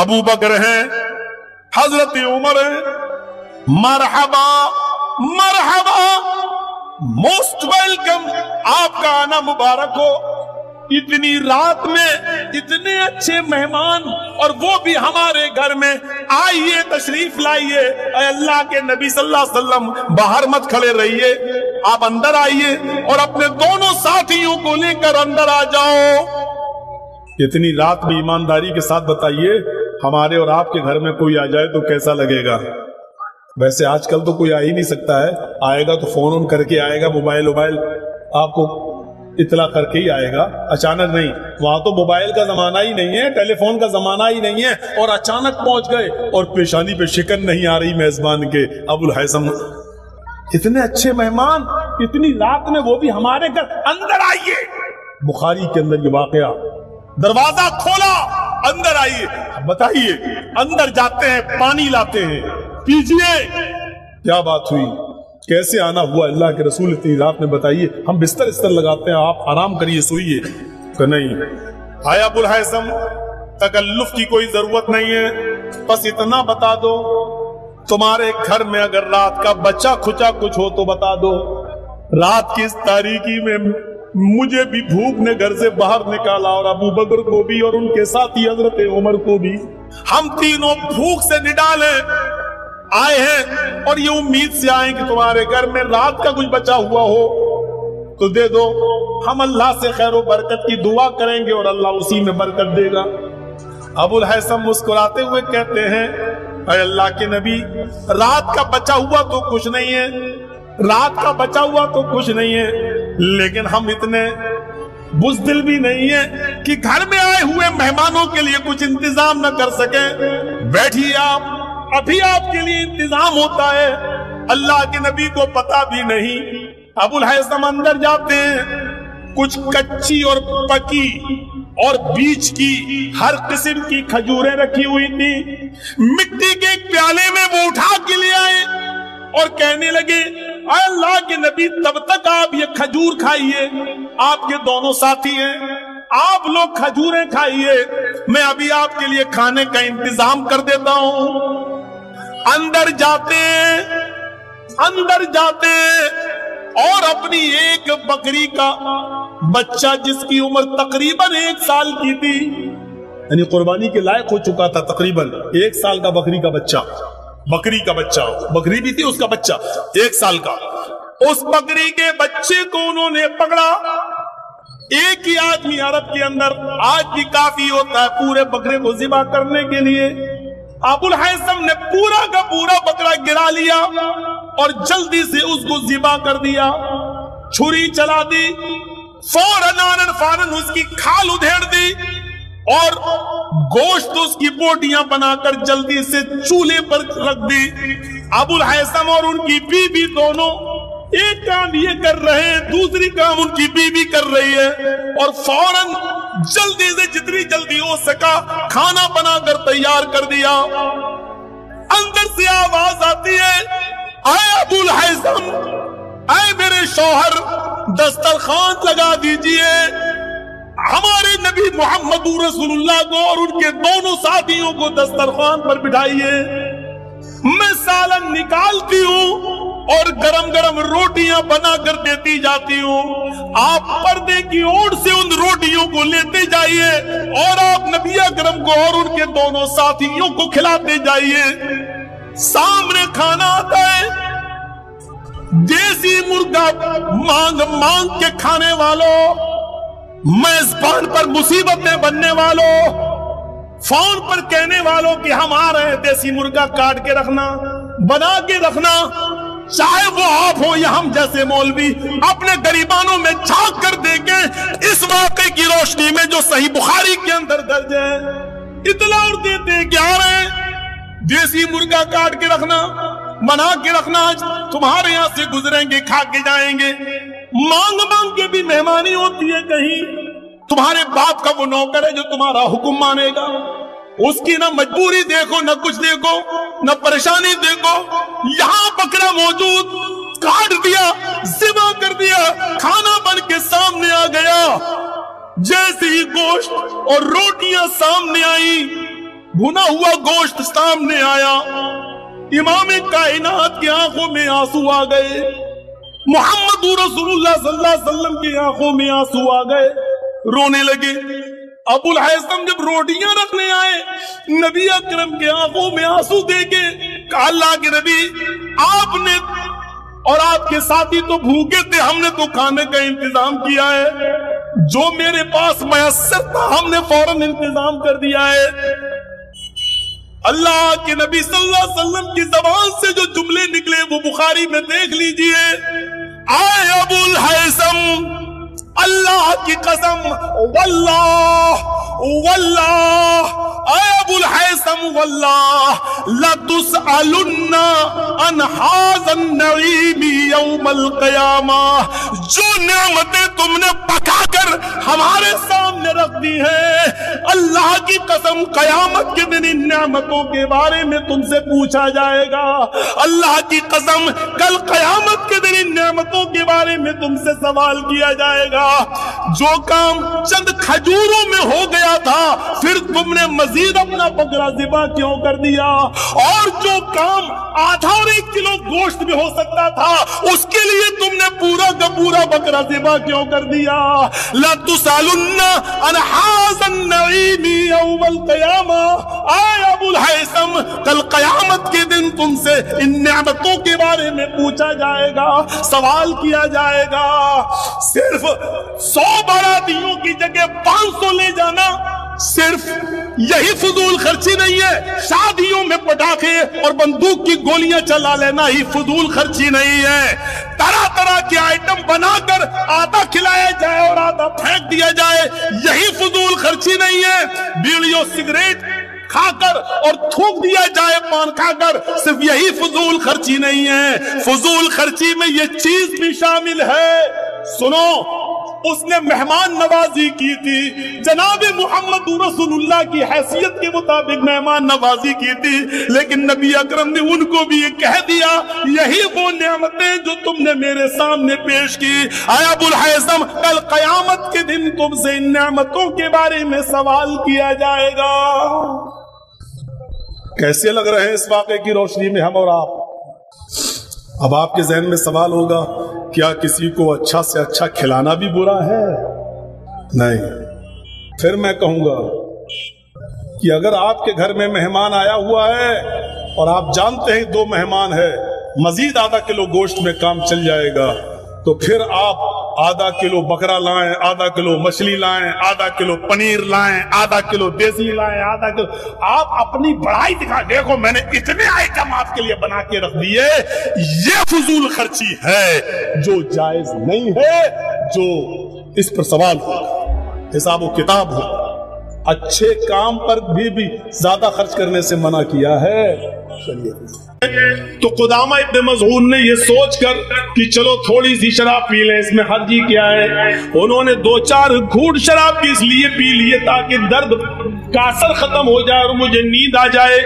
ابو بکر ہیں، حضرت عمر ہیں. مرحبا مرحبا، موسٹ ویلکم، آپ کا آنا مبارک ہو. اتنی رات میں اتنے اچھے مہمان اور وہ بھی ہمارے گھر میں، آئیے تشریف لائیے. اے اللہ کے نبی صلی اللہ علیہ وسلم باہر مت کھڑے رہیے، آپ اندر آئیے اور اپنے دونوں ساتھیوں کو لے کر اندر آ جاؤ. اتنی رات میں ایمانداری کے ساتھ بتائیے، ہمارے اور آپ کے گھر میں کوئی آ جائے تو کیسا لگے گا؟ ویسے آج کل تو کوئی آ ہی نہیں سکتا ہے، آئے گا تو فون اون کر کے آئے گا، موبائل آپ کو اطلاع کر کے ہی آئے گا، اچانک نہیں. وہاں تو موبائل کا زمانہ ہی نہیں ہے، ٹیلی فون کا زمانہ ہی نہیں ہے، اور اچانک پہنچ گئے اور پیشانی پہ شکن نہیں آ رہی میزبان کے. ابو الحیثم اتنے اچھے مہمان اتنی رات میں، وہ بھی ہمارے گھر، اندر آئیے. بخاری کے اندر یہ واقعہ، دروازہ کھولا، اندر آئیے. بتائیے، اندر جاتے ہیں، پانی لاتے ہیں، پیجیے. کیا بات ہوئی، کیسے آنا ہوا اللہ کے رسول اتنی رات میں؟ بتائیے. ہم بستر لگاتے ہیں، آپ آرام کریے، سوئیے. کہ نہیں. آیا ابو الحیثم، تکلف کی کوئی ضرورت نہیں ہے، بس اتنا بتا دو تمہارے گھر میں اگر رات کا بچہ کھچا کچھ ہو تو بتا دو. رات کی اس تاریکی میں مجھے بھی بھوک نے گھر سے باہر نکالا اور ابو بکر کو بھی اور ان کے ساتھی حضرت عمر کو بھی. ہم تینوں بھوک سے نڈالے. آئے ہیں اور یہ امید سے آئے کہ تمہارے گھر میں رات کا کچھ بچا ہوا ہو تو دے دو، ہم اللہ سے خیر و برکت کی دعا کریں گے اور اللہ اسی میں برکت دے گا۔ ابو الہیثم مسکراتے ہوئے کہتے ہیں اے اللہ کے نبی، رات کا بچا ہوا تو کچھ نہیں ہے، رات کا بچا ہوا تو کچھ نہیں ہے، لیکن ہم اتنے بزدل بھی نہیں ہیں کہ گھر میں آئے ہوئے مہمانوں کے لیے کچھ انتظام نہ کر سکیں۔ بیٹھیے آپ، ابھی آپ کے لیے انتظام ہوتا ہے۔ اللہ کے نبی کو پتا بھی نہیں۔ ابو الہیثم اندر جاتے ہیں، کچھ کچی اور پکی اور بیچ کی ہر قسم کی کھجوریں رکھی ہوئی تھی، مٹی کے ایک پیالے میں وہ اٹھا کے لے آئے اور کہنے لگے اے اللہ کے نبی، تب تک آپ یہ کھجور کھائیے، آپ کے دونوں ساتھی ہیں، آپ لوگ کھجوریں کھائیے، میں ابھی آپ کے لیے کھانے کا انتظام کر دیتا ہوں۔ اندر جاتے اور اپنی ایک بکری کا بچہ جس کی عمر تقریباً 1 سال کی تھی، یعنی قربانی کے لائق ہو چکا تھا، تقریباً 1 سال کا بکری کا بچہ، بکری بھی تھی، اس کا بچہ 1 سال کا، اس بکری کے بچے کو انہوں نے پکڑا۔ ایک ہی آدمی عرب کے اندر آج بھی کافی ہوتا ہے پورے بکرے کو ذبح کرنے کے لیے۔ ابو الہیثم نے پورا کا پورا بکرا گرا لیا اور جلدی سے اس کو ذبح کر دیا، چھری چلا دی، فوراً اس کی کھال ادھیڑ دی اور گوشت اس کی بوٹیاں بنا کر جلدی سے چولہے پر رکھ دی۔ ابو الہیثم اور ان کی بیوی دونوں ایک کام یہ کر رہے ہیں، دوسری کام ان کی بیوی کر رہی ہے، اور فوراً جلدی سے جتنی جلدی ہو سکا کھانا بنا کر تیار کر دیا۔ اندر سے آواز آتی ہے اے ابو الہیثم، اے میرے شوہر، دسترخوان لگا دیجئے، ہمارے نبی محمد رسول اللہ کو اور ان کے دونوں ساتھیوں کو دسترخوان پر بٹھائیے، میں سالن نکالتی ہوں اور گرم گرم روٹیاں بنا کر دیتی جاتی ہوں، آپ پردے کی اوٹ سے ان روٹیوں کو لیتے جائیے اور آپ نبی اکرم کو اور ان کے دونوں ساتھیوں کو کھلاتے جائیے۔ سامنے کھانا آتا ہے، دیسی مرغا مانگ کے کھانے والوں، میزبان پر مصیبتیں بننے والوں، فون پر کہنے والوں کہ ہم آ رہے ہیں، دیسی مرغا کاٹ کے رکھنا، بنا کے رکھنا، چاہے وہ آپ ہو یا ہم جیسے مولوی اپنے گریبانوں میں جھانک کر دیکھیں اس واقعے کی روشنی میں جو صحیح بخاری کے اندر درج ہے، اطلاع اور دیتے ہیں کہ آ رہے ہیں، دیسی مرغا کاٹ کے رکھنا، بنا کے رکھنا، تمہارے یہاں سے گزریں گے، کھا کے جائیں گے۔ مانگ کے بھی مہمانی ہوتی ہے، کہیں تمہارے باپ کا وہ نوکر ہے جو تمہارا حکم مانے گا، اس کی نہ مجبوری دیکھو، نہ کچھ دیکھو، نہ پریشانی دیکھو، یہاں بکرا موجود، کاٹ دیا، ذبح کر دیا، کھانا بن کے سامنے آ گیا۔ جیسے ہی گوشت اور روٹیاں سامنے آئی، بھنا ہوا گوشت سامنے آیا، امام کائنات کی آنکھوں میں آنسو آ گئے، محمد رسول اللہ صلی اللہ علیہ وسلم کی آنکھوں میں آنسو آ گئے، رونے لگے۔ ابو الہیثم جب روٹیاں رکھنے آئے، نبی اکرم کے آنکھوں میں آنسو دیکھے، کہا اللہ کے نبی، آپ نے اور آپ کے ساتھی تو بھوکے تھے، ہم نے تو کھانے کا انتظام کیا ہے، جو میرے پاس میسر تھا ہم نے فوراً انتظام کر دیا ہے۔ اللہ کے نبی صلی اللہ علیہ وسلم کی زبان سے جو جملے نکلے وہ بخاری میں دیکھ لیجئے، آئے ابو الہیثم، اللہ کی قسم، واللہ اے ابو الہیثم، واللہ لَتُسْأَلُنَّ عَنْ هَذَا النَّعِيمِ يَوْمَ الْقِيَامَةِ، جو نعمتیں تم نے پکا کر ہمارے سامنے رکھ دی ہیں، اللہ کی قسم قیامت کے دن ان نعمتوں کے بارے میں تم سے پوچھا جائے گا۔ اللہ کی قسم کل قیامت کے دن ان نعمتوں کے بارے میں تم سے سوال کیا جائے گا۔ جو کام چند کھجوروں میں ہو گیا تھا، پھر تم نے مزید اپنا بکرا ذبح کیوں کر دیا؟ اور جو کام آدھا اور 1 کلو گوشت بھی ہو سکتا تھا، اس کے لیے تم نے پورا کا پورا بکرا ذبح کیوں کر دیا؟ لَتُسْأَلُنَّ अन हाज़न नईमी यौमल क़यामा, आए अबुल हैसम कल क़यामत के दिन तुमसे इन नेमतों के बारे में पूछा जाएगा, सवाल किया जाएगा। सिर्फ 100 बारातियों की जगह 500 ले जाना सिर्फ यही फजूल खर्ची नहीं है। शादियों में पटाखे और बंदूक की गोलियां चला लेना ही फजूल खर्ची नहीं है। तरह तरह के आइटम बनाकर आधा खिलाया जाए और आधा फेंक दिया जाए, यही फजूल खर्ची नहीं है। बीड़ी और सिगरेट खाकर और थूक दिया जाए पान खाकर, सिर्फ यही फजूल खर्ची नहीं है। फजूल खर्ची में ये चीज भी शामिल है। सुनो, उसने मेहमान नवाजी की थी, जनाब मोहम्मद रसूलुल्लाह की हैसियत के मुताबिक मेहमान नवाजी की थी, लेकिन नबी अकरम ने उनको भी ये कह दिया, यही वो नेमतें जो तुमने मेरे सामने पेश की। आय अबुल हैसम, कल क़यामत के दिन तुमसे इन नेमतों के बारे में सवाल किया जाएगा। कैसे लग रहे हैं इस वाक़े की रोशनी में हम और आप? अब आपके जहन में सवाल होगा, क्या किसी को अच्छा से अच्छा खिलाना भी बुरा है? नहीं। फिर मैं कहूंगा कि अगर आपके घर में मेहमान आया हुआ है और आप जानते हैं 2 मेहमान है, मजीद आधा किलो गोश्त में काम चल जाएगा, तो फिर आप आधा किलो बकरा लाएं, आधा किलो मछली लाएं, आधा किलो पनीर लाएं, आधा किलो देसी लाएं, आधा किलो। आप अपनी बड़ाई दिखा, देखो मैंने इतने आइटम आपके लिए बना के रख दिए। ये फजूल खर्ची है जो जायज नहीं है, जो इस पर सवाल हो, हिसाब व किताब हो। अच्छे काम पर भी ज्यादा खर्च करने से मना किया है शरीयत। तो कुदामा इब्न मज़ऊन ने ये सोचकर कि चलो थोड़ी सी शराब पी लें, इसमें हर्जी क्या है, उन्होंने 2-4 घूंट शराब की इसलिए पी लिए ताकि दर्द का असर खत्म हो जाए और मुझे नींद आ जाए।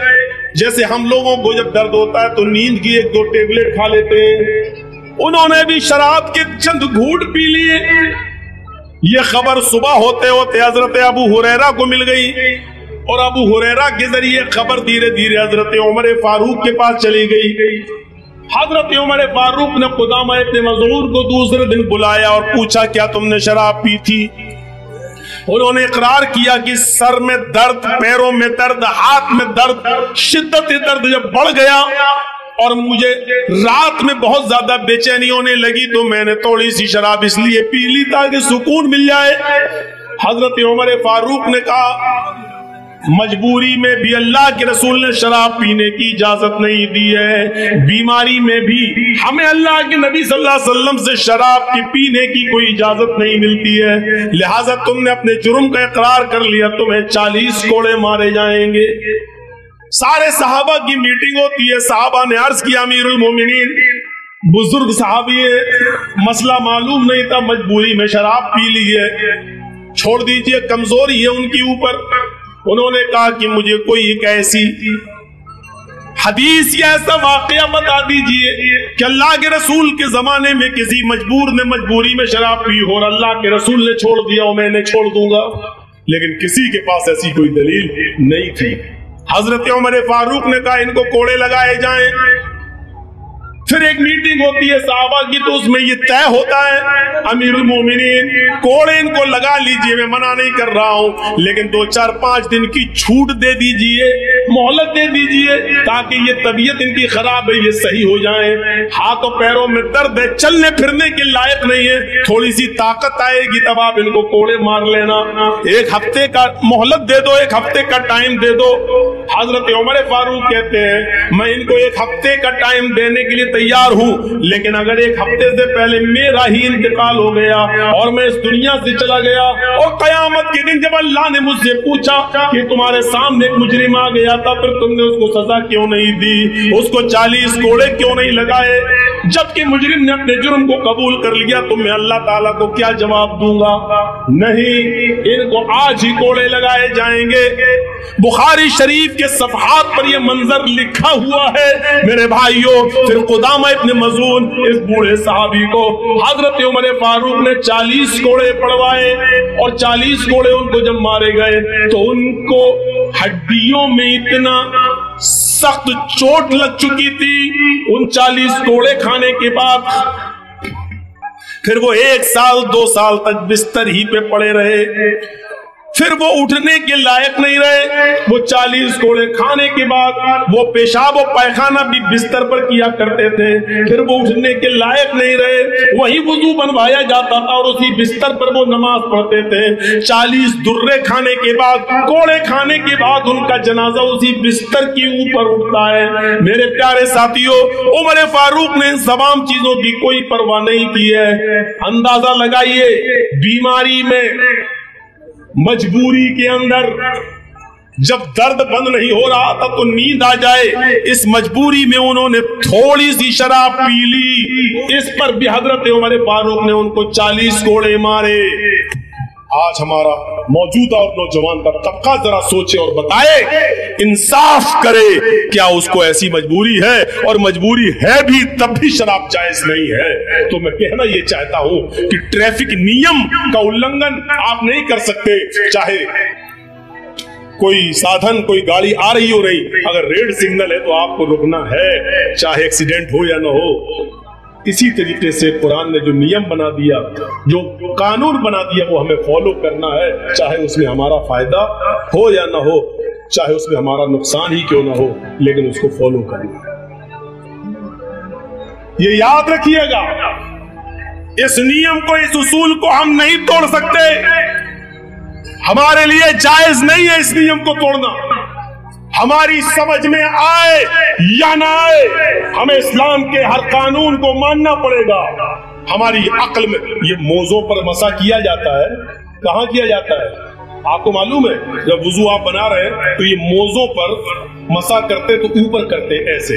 जैसे हम लोगों को जब दर्द होता है तो नींद की 1-2 टेबलेट खा लेते हैं, उन्होंने भी शराब के चंद घूंट पी लिए। ये खबर सुबह होते होते हजरत अबू हुरैरा को मिल गई और अबू हुरैरा के जरिए खबर धीरे धीरे हजरत उमर फारूक के पास चली गई। हजरत उमर फारूक ने कुदामा इब्न मज़ऊन को दूसरे दिन बुलाया और पूछा, क्या तुमने शराब पी थी? उन्होंने इकरार किया कि सर में दर्द, पैरों में दर्द, हाथ में दर्द, शिद्दत दर्द जब बढ़ गया और मुझे रात में बहुत ज्यादा बेचैनी होने लगी तो मैंने थोड़ी सी शराब इसलिए पी ली ताकि सुकून मिल जाए। हजरत उमर फारूक ने कहा, मजबूरी में भी अल्लाह के रसूल ने शराब पीने की इजाजत नहीं दी है, बीमारी में भी हमें अल्लाह के नबी सल्लल्लाहु अलैहि वसल्लम से शराब की पीने की कोई इजाजत नहीं मिलती है, लिहाजा तुमने अपने जुर्म का इकरार कर लिया, तुम्हें 40 कोड़े मारे जाएंगे। सारे सहाबा की मीटिंग होती है। सहाबा ने अर्ज किया, अमीरुल मोमिनीन, बुजुर्ग सहाबी है, मसला मालूम नहीं था, मजबूरी में शराब पी ली है, छोड़ दीजिए, कमजोरी है उनकी ऊपर। उन्होंने कहा कि मुझे कोई एक ऐसी हदीस या ऐसा वाकया बता दीजिए कि अल्लाह के रसूल के जमाने में किसी मजबूर ने मजबूरी में शराब पी हो और अल्लाह के रसूल ने छोड़ दिया हो, मैंने छोड़ दूंगा। लेकिन किसी के पास ऐसी कोई दलील नहीं थी। हजरत उमर फारूक ने कहा, इनको कोड़े लगाए जाएं। फिर एक मीटिंग होती है साहबा की, तो उसमें ये तय होता है, अमीरुल मोमिनीन कोड़े इनको लगा लीजिए, मैं मना नहीं कर रहा हूं, लेकिन 2-4-5 दिन की छूट दे दीजिए, मोहलत दे दीजिए, ताकि ये तबीयत इनकी खराब है, ये सही हो जाए। हाथों पैरों में दर्द है, चलने फिरने के लायक नहीं है, थोड़ी सी ताकत आएगी तब आप इनको कोड़े मार लेना। 1 हफ्ते का मोहलत दे दो, 1 हफ्ते का टाइम दे दो। हजरत उमर फारूक कहते हैं, मैं इनको 1 हफ्ते का टाइम देने के लिए तैयार हूं, लेकिन अगर 1 हफ्ते से पहले मेरा ही इंतकाल हो गया और मैं इस दुनिया से चला गया और कयामत के दिन जब अल्लाह ने मुझसे पूछा कि तुम्हारे सामने एक मुजरिम आ गया था, फिर तुमने उसको सजा क्यों नहीं दी, उसको 40 कोड़े क्यों नहीं लगाए, जबकि मुजरिम ने अपने जुर्म को कबूल कर लिया, तो मैं अल्लाह ताला को क्या जवाब दूंगा? नहीं, इनको आज ही कोड़े लगाए जाएंगे। बुखारी शरीफ के सफहात पर यह मंजर लिखा हुआ है मेरे भाइयों। फिर कुदामा इब्न मज़ऊन इस बूढ़े साहबी को हजरत उमर फारूक ने 40 कोड़े पड़वाए और 40 कोड़े उनको जब मारे गए तो उनको हड्डियों में इतना सख्त चोट लग चुकी थी उन 40 कोड़े खाने के बाद। फिर वो 1 साल 2 साल तक बिस्तर ही पे पड़े रहे फिर वो उठने के लायक नहीं रहे। वो 40 कोड़े खाने के बाद वो पेशाब और पैखाना भी बिस्तर पर किया करते थे। फिर वो उठने के लायक नहीं रहे, वही वुजू बनवाया जाता था और उसी बिस्तर पर वो नमाज पढ़ते थे। 40 दुर्रे खाने के बाद, कोड़े खाने के बाद उनका जनाजा उसी बिस्तर के ऊपर उठता है। मेरे प्यारे साथियों, उमर फारूक ने इन तमाम चीजों की कोई परवाह नहीं की है। अंदाजा लगाइए, बीमारी में, मजबूरी के अंदर जब दर्द बंद नहीं हो रहा था तो नींद आ जाए, इस मजबूरी में उन्होंने थोड़ी सी शराब पी ली। इस पर भी हजरत उमर फारूक ने उनको 40 कोड़े मारे। आज हमारा मौजूदा और नौजवान का तबका जरा सोचे और बताए, इंसाफ करे, क्या उसको ऐसी मजबूरी है? और मजबूरी है भी तब भी शराब जायज नहीं है। तो मैं कहना ये चाहता हूं कि ट्रैफिक नियम का उल्लंघन आप नहीं कर सकते। चाहे कोई साधन, कोई गाड़ी आ रही हो रही, अगर रेड सिग्नल है तो आपको रुकना है, चाहे एक्सीडेंट हो या ना हो। इसी तरीके से कुरान ने जो नियम बना दिया, जो कानून बना दिया, वो हमें फॉलो करना है, चाहे उसमें हमारा फायदा हो या ना हो, चाहे उसमें हमारा नुकसान ही क्यों ना हो, लेकिन उसको फॉलो करना है। ये याद रखिएगा, इस नियम को, इस उसूल को हम नहीं तोड़ सकते। हमारे लिए जायज नहीं है इस नियम को तोड़ना। हमारी समझ में आए या ना आए, हमें इस्लाम के हर कानून को मानना पड़ेगा। हमारी अक्ल में ये मोज़ों पर मसा किया जाता है, कहां किया जाता है आपको मालूम है? जब वुजू आप बना रहे हैं तो ये मोज़ों पर मसा करते तो ऊपर करते ऐसे,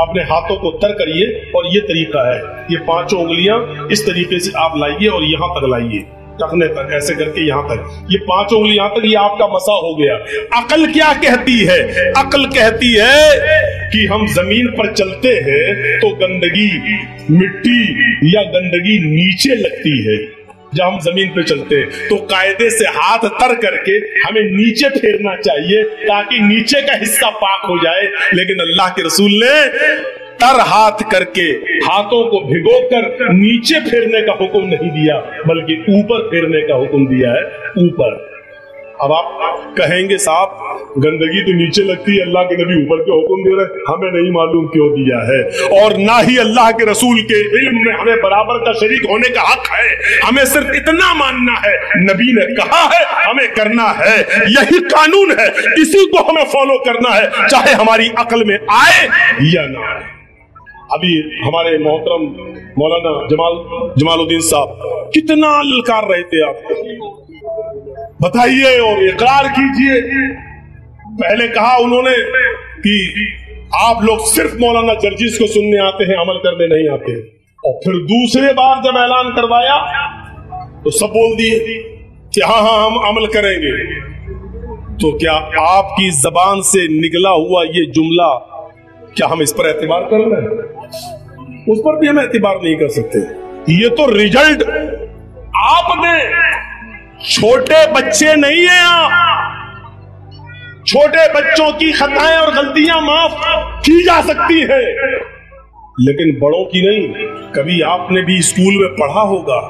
अपने हाथों को तर करिए और ये तरीका है, ये 5 उंगलियां इस तरीके से आप लाइए और यहां तक लाइए, टखने तक, ऐसे करके यहां तक, ये 5 उंगली यहां तक, ये आपका मसा हो गया। अकल क्या कहती है? अकल कहती है कि हम जमीन पर चलते हैं तो गंदगी, मिट्टी या गंदगी नीचे लगती है। जब हम जमीन पे चलते हैं तो कायदे से हाथ तर करके हमें नीचे फेरना चाहिए ताकि नीचे का हिस्सा पाक हो जाए। लेकिन अल्लाह के रसूल ने तर हाथ करके, हाथों को भिगोकर नीचे फेरने का हुक्म नहीं दिया, बल्कि ऊपर फेरने का हुक्म दिया है, ऊपर। अब आप कहेंगे साहब गंदगी तो नीचे लगती है, अल्लाह के नबी ऊपर के हुक्म दे रहे, हमें नहीं मालूम क्यों दिया है। और ना ही अल्लाह के रसूल के इल्म में हमें बराबर का शरीक होने का हक है। हमें सिर्फ इतना मानना है, नबी ने कहा है, हमें करना है, यही कानून है, इसी को हमें फॉलो करना है, चाहे हमारी अकल में आए या ना आए। अभी हमारे मोहतरम मौलाना जमालुद्दीन साहब कितना ललकार रहे थे आपको, बताइए और इकरार कीजिए। पहले कहा उन्होंने कि आप लोग सिर्फ मौलाना जर्जिस को सुनने आते हैं, अमल करने नहीं आते, और फिर दूसरे बार जब ऐलान करवाया तो सब बोल दिए कि हाँ हम अमल करेंगे। तो क्या आपकी जबान से निकला हुआ ये जुमला, क्या हम इस पर एतबार कर रहे हैं? उस पर भी हम एतबार नहीं कर सकते। ये तो रिजल्ट आपने, छोटे बच्चे नहीं है आप, छोटे बच्चों की खताएं और गलतियां माफ की जा सकती है, लेकिन बड़ों की नहीं। कभी आपने भी स्कूल में पढ़ा होगा,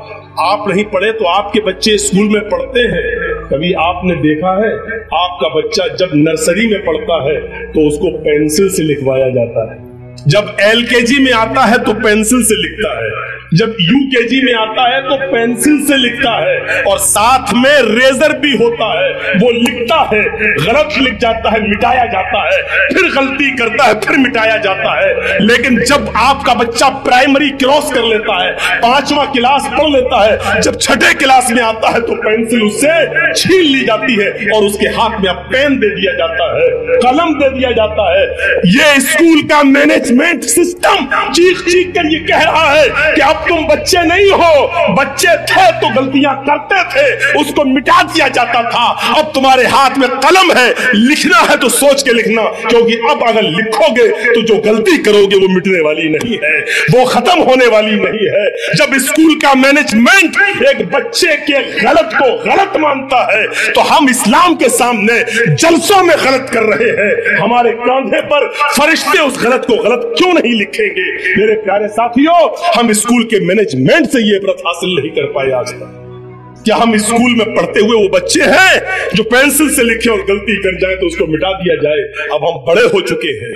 आप नहीं पढ़े तो आपके बच्चे स्कूल में पढ़ते हैं। कभी आपने देखा है आपका बच्चा जब नर्सरी में पढ़ता है तो उसको पेंसिल से लिखवाया जाता है, जब LKG में आता है तो पेंसिल से लिखता है, जब UKG में आता है तो पेंसिल से लिखता है, और साथ में रेजर भी होता है, वो लिखता है, गलत लिख जाता है, मिटाया जाता है, फिर गलती करता है, फिर मिटाया जाता है। लेकिन जब आपका बच्चा प्राइमरी क्रॉस कर लेता है, 5वां क्लास पढ़ लेता है, जब 6ठे क्लास में आता है तो पेंसिल उससे छीन ली जाती है और उसके हाथ में अब पेन दे दिया जाता है, कलम दे दिया जाता है। ये स्कूल का मैनेजमेंट सिस्टम चीख चीख कर ये कह रहा है कि अब तुम बच्चे नहीं हो, बच्चे थे तो गलतियां करते थे, उसको मिटा दिया जाता था, अब तुम्हारे हाथ में कलम है, लिखना है तो सोच के लिखना, क्योंकि अब अगर लिखोगे तो जो गलती करोगे वो मिटने वाली नहीं है, वो खत्म होने वाली नहीं है। जब स्कूल का मैनेजमेंट एक बच्चे के गलत को गलत मानता है तो हम इस्लाम के सामने जलसों में गलत कर रहे हैं। हमारे कांधे पर फरिश्ते उस गलत को गलत क्यों नहीं लिखेंगे? मेरे प्यारे साथियों, हम स्कूल के मैनेजमेंट से ये इबरत हासिल नहीं कर पाए आज तक क्या हम स्कूल में पढ़ते हुए वो बच्चे हैं जो पेंसिल से लिखे और गलती कर जाए तो उसको मिटा दिया जाए? अब हम बड़े हो चुके हैं।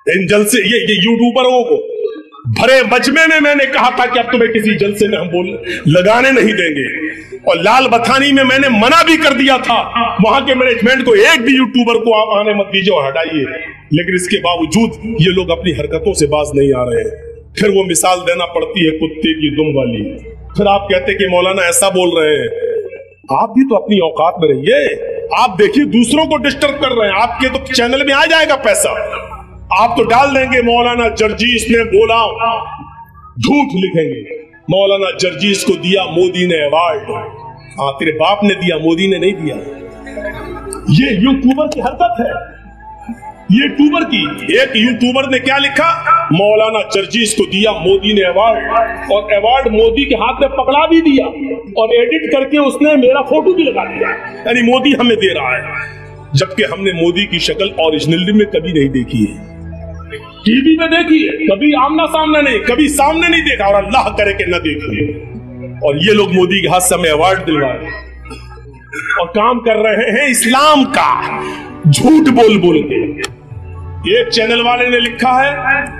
इन जलसे ये यूट्यूबरों को भरे मजमे में मैंने कहा था कि अब तुम्हें किसी जलसे में हम लगाने नहीं देंगे, और लाल बथानी में मैंने मना भी कर दिया था वहां के मैनेजमेंट को, एक भी यूट्यूबर को आप आने मत दीजिए और हटाइए। लेकिन इसके बावजूद ये लोग अपनी हरकतों से बाज नहीं आ रहे हैं। फिर वो मिसाल देना पड़ती है कुत्ते की दुम वाली। फिर आप कहते कि मौलाना ऐसा बोल रहे हैं। आप भी तो अपनी औकात में रहिए। आप देखिए दूसरों को डिस्टर्ब कर रहे हैं। आपके तो चैनल में आ जाएगा पैसा, आप तो डाल देंगे मौलाना जर्जीस ने बोला, झूठ लिखेंगे मौलाना जर्जीस को दिया मोदी ने अवार्ड। हाँ, तेरे बाप ने दिया, मोदी ने नहीं दिया। ये यूट्यूबर की हरकत है। ये यूट्यूबर की, एक यूट्यूबर ने क्या लिखा, मौलाना जर्जीस को दिया मोदी ने अवार्ड, और अवार्ड मोदी के हाथ में पकड़ा भी दिया, और एडिट करके उसने मेरा फोटो भी लगा दिया, यानी मोदी हमें दे रहा है। जबकि हमने मोदी की शक्ल ओरिजिनली में कभी नहीं देखी है, टीवी में देखी है, कभी आमना सामना नहीं, कभी सामने नहीं देखा, और अल्लाह करे कि न देखिए। और ये लोग मोदी के हाथ से हमें अवार्ड दिलवाए और काम कर रहे हैं इस्लाम का, झूठ बोल बोल के। एक चैनल वाले ने लिखा है,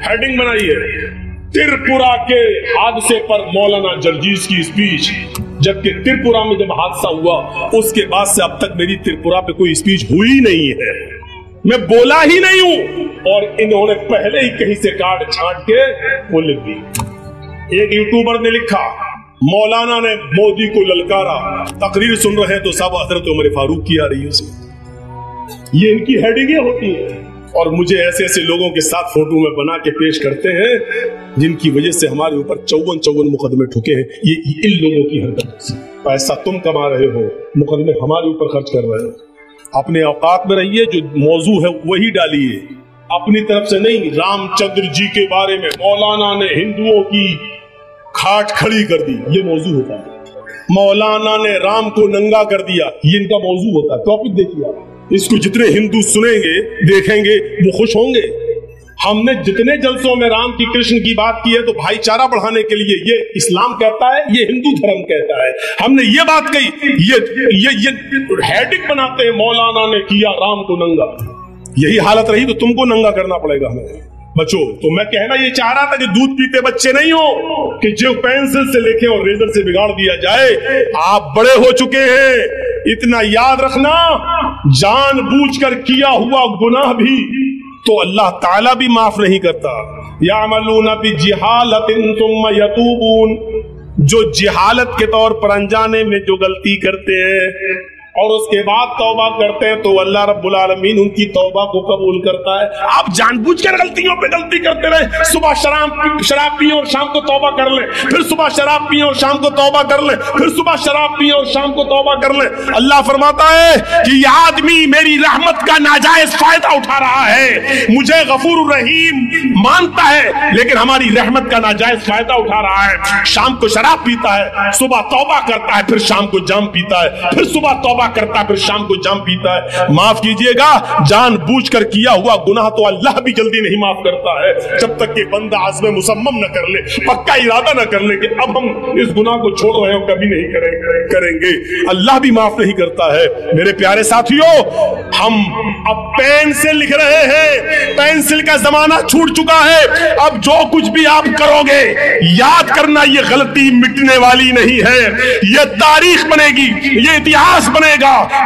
हेडिंग बनाई है, त्रिपुरा के हादसे पर मौलाना जर्जीस की स्पीच। जबकि त्रिपुरा में जब हादसा हुआ उसके बाद से अब तक मेरी त्रिपुरा पे कोई स्पीच हुई नहीं है, मैं बोला ही नहीं हूं, और इन्होंने पहले ही कहीं से कार्ड छांट के वो लिख दी। एक यूट्यूबर ने लिखा, मौलाना ने मोदी को ललकारा, तकरीर सुन रहे हैं तो सब हजरत उमर फारूक की आ रही है उसमें। ये इनकी हेडिंगें होती है, और मुझे ऐसे ऐसे लोगों के साथ फोटो में बना के पेश करते हैं जिनकी वजह से हमारे ऊपर 54 मुकदमे ठुके हैं। ये इन लोगों की हरकत है। पैसा तुम कमा रहे हो, मुकदमे हमारे ऊपर खर्च कर रहे हो। अपने औकात में रहिए, जो मौजू है वही डालिए, अपनी तरफ से नहीं। रामचंद्र जी के बारे में मौलाना ने हिंदुओं की खाट खड़ी कर दी, ये मौजू होता है। मौलाना ने राम को नंगा कर दिया, ये इनका मौजू होता है। टॉपिक देखिए आप, इसको जितने हिंदू सुनेंगे देखेंगे वो खुश होंगे। हमने जितने जलसों में राम की कृष्ण की बात की है तो भाईचारा बढ़ाने के लिए, ये इस्लाम कहता है, ये हिंदू धर्म कहता है। हमने ये बात कही, ये हेडिंग बनाते हैं, मौलाना ने किया राम को नंगा। यही हालत रही तो तुमको नंगा करना पड़ेगा हमें। बच्चों, तो मैं कहना ये चाह रहा था कि दूध पीते बच्चे नहीं हो कि जो पेंसिल से लिखे और रेजर से बिगाड़ दिया जाए। आप बड़े हो चुके हैं, इतना याद रखना, जानबूझकर किया हुआ गुनाह भी तो अल्लाह ताला भी माफ नहीं करता। यामलूना बिजिहालतिन सुम्मा यतूबून, जो जिहालत के तौर पर अनजाने में जो गलती करते हैं और उसके बाद तौबा करते हैं तो अल्लाह रब्बुल आलमीन उनकी तौबा को कबूल करता है। आप जानबूझकर गलतियों पे गलती करते रहे, सुबह शराब पिए और शाम को तौबा कर ले, फिर सुबह शराब पिए और शाम को तौबा कर ले, फिर सुबह शराब पिए और शाम को तौबा कर ले। अल्लाह फरमाता है कि ये आदमी मेरी रहमत का नाजायज फायदा उठा रहा है, मुझे गफूर रहीम मानता है लेकिन हमारी रहमत का नाजायज फायदा उठा रहा है। शाम को शराब पीता है, सुबह तौबा करता है, फिर शाम को जाम पीता है, फिर सुबह तौबा करता है, फिर शाम को जाम पीता है। माफ कीजिएगा, जानबूझकर किया हुआ गुनाह तो अल्लाह भी जल्दी नहीं माफ करता है जब तक कि बंदा आज़्म मुसम्मम न कर ले, पक्का इरादा न कर ले कि अब हम इस गुनाह को छोड़ रहे हो, कभी नहीं करेंगे। अल्लाह भी माफ नहीं करता है। मेरे प्यारे साथियों, हम अब पेन से लिख रहे हैं, पेंसिल का जमाना छूट चुका है। अब जो कुछ भी आप करोगे याद करना, ये गलती मिटने वाली नहीं है, ये तारीख बनेगी, ये इतिहास बनेगा।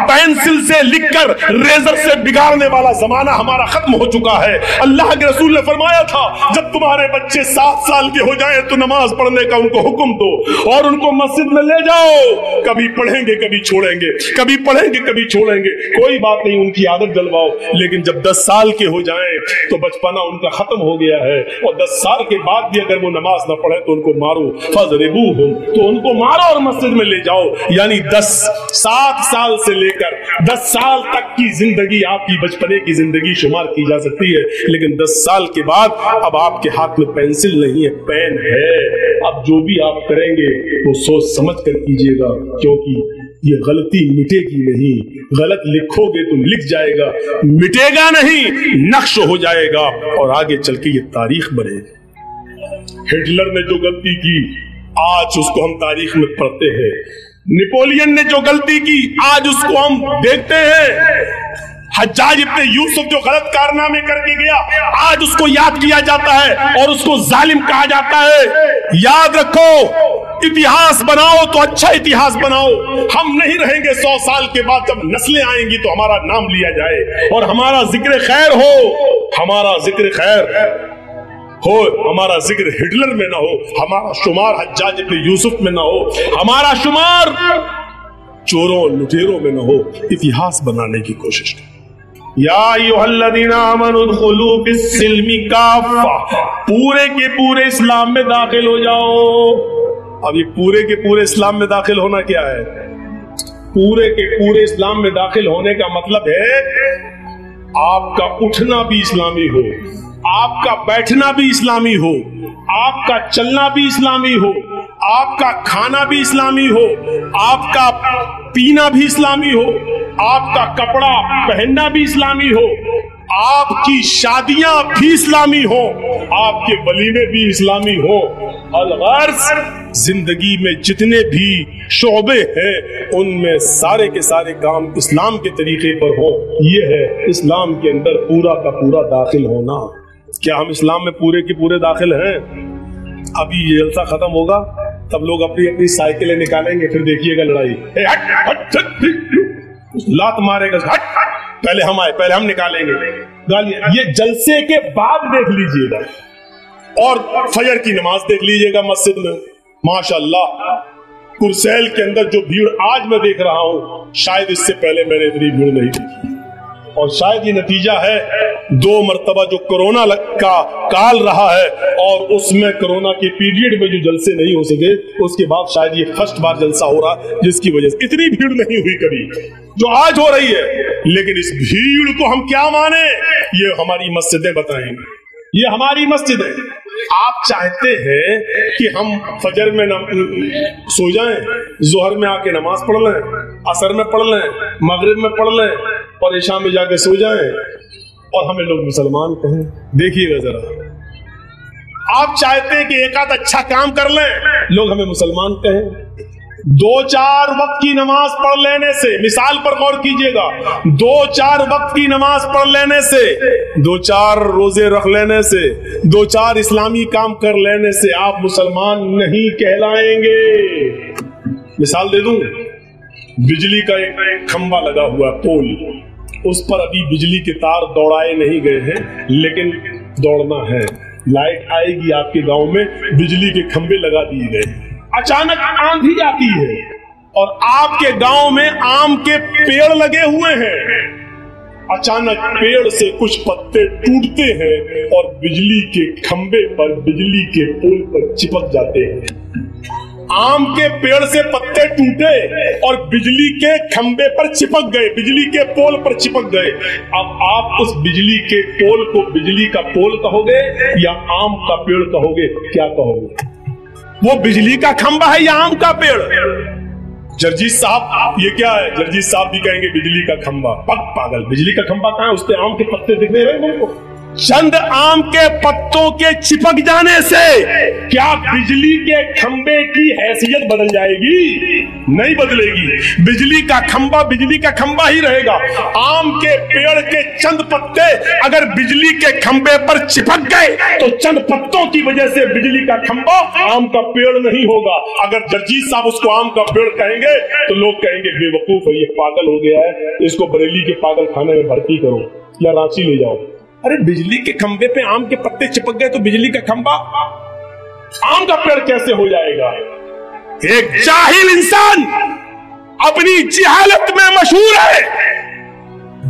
पेंसिल से लिखकर रेजर से बिगाड़ने वाला जमाना हमारा खत्म हो चुका है। अल्लाह के रसूल ने फरमाया था, जब तुम्हारे बच्चे 7 साल के हो जाए तो नमाज पढ़ने का उनको हुक्म दो और उनको मस्जिद में ले जाओ। कभी पढ़ेंगे कभी छोड़ेंगे, कभी पढ़ेंगे कभी छोड़ेंगे, कोई बात नहीं, उनकी आदत डलवाओ। लेकिन जब 10 साल के हो जाएं तो बचपना उनका खत्म हो गया है, और 10 साल के बाद भी अगर वो नमाज न पढ़े तो उनको मारो, फज़रिबूहुम, तो उनको मारो और मस्जिद में ले जाओ। यानी 7 साल से लेकर 10 साल तक की जिंदगी आपकी बचपने की जिंदगी शुमार की जा सकती है। लेकिन 10 साल के बाद अब आपके हाथ में पेंसिल नहीं है, पेन है। अब जो भी आप करेंगे वो सोच समझ कर कीजिएगा, क्योंकि ये गलती मिटेगी नहीं। गलत लिखोगे तो लिख जाएगा, मिटेगा नहीं, नक्श हो जाएगा और आगे चल के ये तारीख बनेगी। हिटलर ने जो गलती की आज उसको हम तारीख में पढ़ते हैं, नेपोलियन ने जो गलती की आज उसको हम देखते हैं। हज्जाज इब्न यूसुफ जो गलत कारनामे करके गया आज उसको याद किया जाता है और उसको जालिम कहा जाता है। याद रखो, इतिहास बनाओ तो अच्छा इतिहास बनाओ। हम नहीं रहेंगे 100 साल के बाद, जब नस्लें आएंगी तो हमारा नाम लिया जाए और हमारा जिक्र खैर हो, हमारा जिक्र खैर हो, हमारा जिक्र हिटलर में ना हो, हमारा शुमार हज्जाज इब्न यूसुफ में ना हो, हमारा शुमार चोरों लुटेरों में ना हो। इतिहास बनाने की कोशिश करें। या अय्युहल्लज़ीना आमनू उदखुलू फिस्सिल्मि काफ़ा, पूरे के पूरे इस्लाम में दाखिल हो जाओ। अब ये पूरे के पूरे इस्लाम में दाखिल होना क्या है? पूरे के पूरे इस्लाम में दाखिल होने का मतलब है आपका उठना भी इस्लामी हो, आपका बैठना भी इस्लामी हो, आपका चलना भी इस्लामी हो, आपका खाना भी इस्लामी हो, आपका पीना भी इस्लामी हो, आपका कपड़ा पहनना भी इस्लामी हो, आपकी शादियां भी इस्लामी हो, आपके वलीमे भी इस्लामी हो। अलगर्ज जिंदगी में जितने भी शोबे हैं उनमें सारे के सारे काम इस्लाम के तरीके पर हो। ये है इस्लाम के अंदर पूरा का पूरा दाखिल होना। क्या हम इस्लाम में पूरे के पूरे दाखिल हैं? अभी ये जलसा खत्म होगा तब लोग अपनी अपनी साइकिलें निकालेंगे, फिर देखिएगा लड़ाई। लात मारेगा, पहले हम आए, पहले हम निकालेंगे गालियां। ये जलसे के बाद देख लीजिएगा और फजर की नमाज देख लीजिएगा मस्जिद में। माशाअल्लाह कुरसैल के अंदर जो भीड़ आज मैं देख रहा हूं, शायद इससे पहले मैंने इतनी भीड़ नहीं देखी। और शायद ये नतीजा है 2 मरतबा जो कोरोना का काल रहा है और उसमें कोरोना के पीरियड में जो जलसे नहीं हो सके, उसके बाद शायद ये फर्स्ट बार जलसा हो रहा जिसकी वजह से इतनी भीड़ नहीं हुई कभी जो आज हो रही है। लेकिन इस भीड़ को हम क्या माने, ये हमारी मस्जिदें बताएंगी, ये हमारी मस्जिद है। आप चाहते हैं कि हम फजर में सो जाएं, जोहर में आके नमाज पढ़ लें, असर में पढ़ लें, मगरिब में पढ़ लें और इशा में जाके सो जाएं और हमें लोग मुसलमान कहें। देखिएगा जरा, आप चाहते हैं कि एक आध अच्छा काम कर लें, लोग हमें मुसलमान कहें। 2-4 वक्त की नमाज पढ़ लेने से, मिसाल पर गौर कीजिएगा, 2-4 वक्त की नमाज पढ़ लेने से, 2-4 रोजे रख लेने से, 2-4 इस्लामी काम कर लेने से आप मुसलमान नहीं कहलाएंगे। मिसाल दे दूं, बिजली का एक खंबा लगा हुआ है, पोल, उस पर अभी बिजली के तार दौड़ाए नहीं गए हैं, लेकिन दौड़ना है। लाइट आएगी आपके गांव में, बिजली के खंबे लगा दिए गए। अचानक आंधी आती है और आपके गांव में आम के पेड़ लगे हुए हैं। अचानक पेड़ से कुछ पत्ते टूटते हैं और बिजली के खंबे पर, बिजली के पोल पर चिपक जाते हैं। आम के पेड़ से पत्ते टूटे और बिजली के खंबे पर चिपक गए, बिजली के पोल पर चिपक गए। अब आप उस बिजली के पोल को बिजली का पोल कहोगे या आम का पेड़ कहोगे? क्या कहोगे? वो बिजली का खंबा है या आम का पेड़? जर्जीत साहब, ये क्या है? जर्जीत साहब भी कहेंगे बिजली का खंबा। पागल, बिजली का खंबा कहां है? उस पे आम के पत्ते दिखने रहे तुमको? चंद आम के पत्तों के चिपक जाने से क्या बिजली के खंबे की हैसियत बदल जाएगी? नहीं बदलेगी। बिजली का खंबा ही रहेगा। आम के पेड़ के चंद पत्ते अगर बिजली के खंबे पर चिपक गए तो चंद पत्तों की वजह से बिजली का खंबा आम का पेड़ नहीं होगा। अगर जर्जीत साहब उसको आम का पेड़ कहेंगे तो लोग कहेंगे बेवकूफ है, ये पागल हो गया है, इसको बरेली के पागल खाने में भर्ती करो या रांची ले जाओ। अरे बिजली के खंबे पे आम के पत्ते चिपक गए तो बिजली का खंबा आम का पेड़ कैसे हो जाएगा? एक जाहिल इंसान अपनी जिहालत में मशहूर है।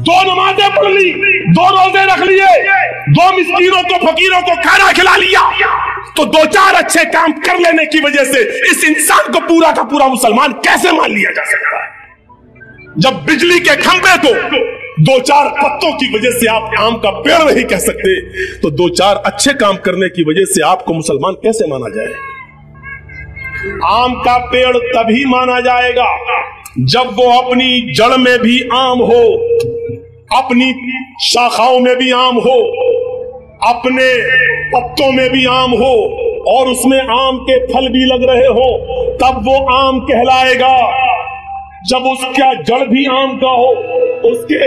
2 नमाजें पढ़ ली, 2 रोजे रख लिए, 2 मिस्कीनों को, फकीरों को खाना खिला लिया, तो 2-4 अच्छे काम कर लेने की वजह से इस इंसान को पूरा का पूरा मुसलमान कैसे मान लिया जा सकता है? जब बिजली के खंबे को 2-4 पत्तों की वजह से आप आम का पेड़ नहीं कह सकते, तो 2-4 अच्छे काम करने की वजह से आपको मुसलमान कैसे माना जाए? आम का पेड़ तभी माना जाएगा जब वो अपनी जड़ में भी आम हो, अपनी शाखाओं में भी आम हो, अपने पत्तों में भी आम हो, اور اس میں آم کے پھل بھی لگ رہے ہو تب وہ آم کہلائے گا. جب اس کا جڑ بھی آم کا ہو, اس کے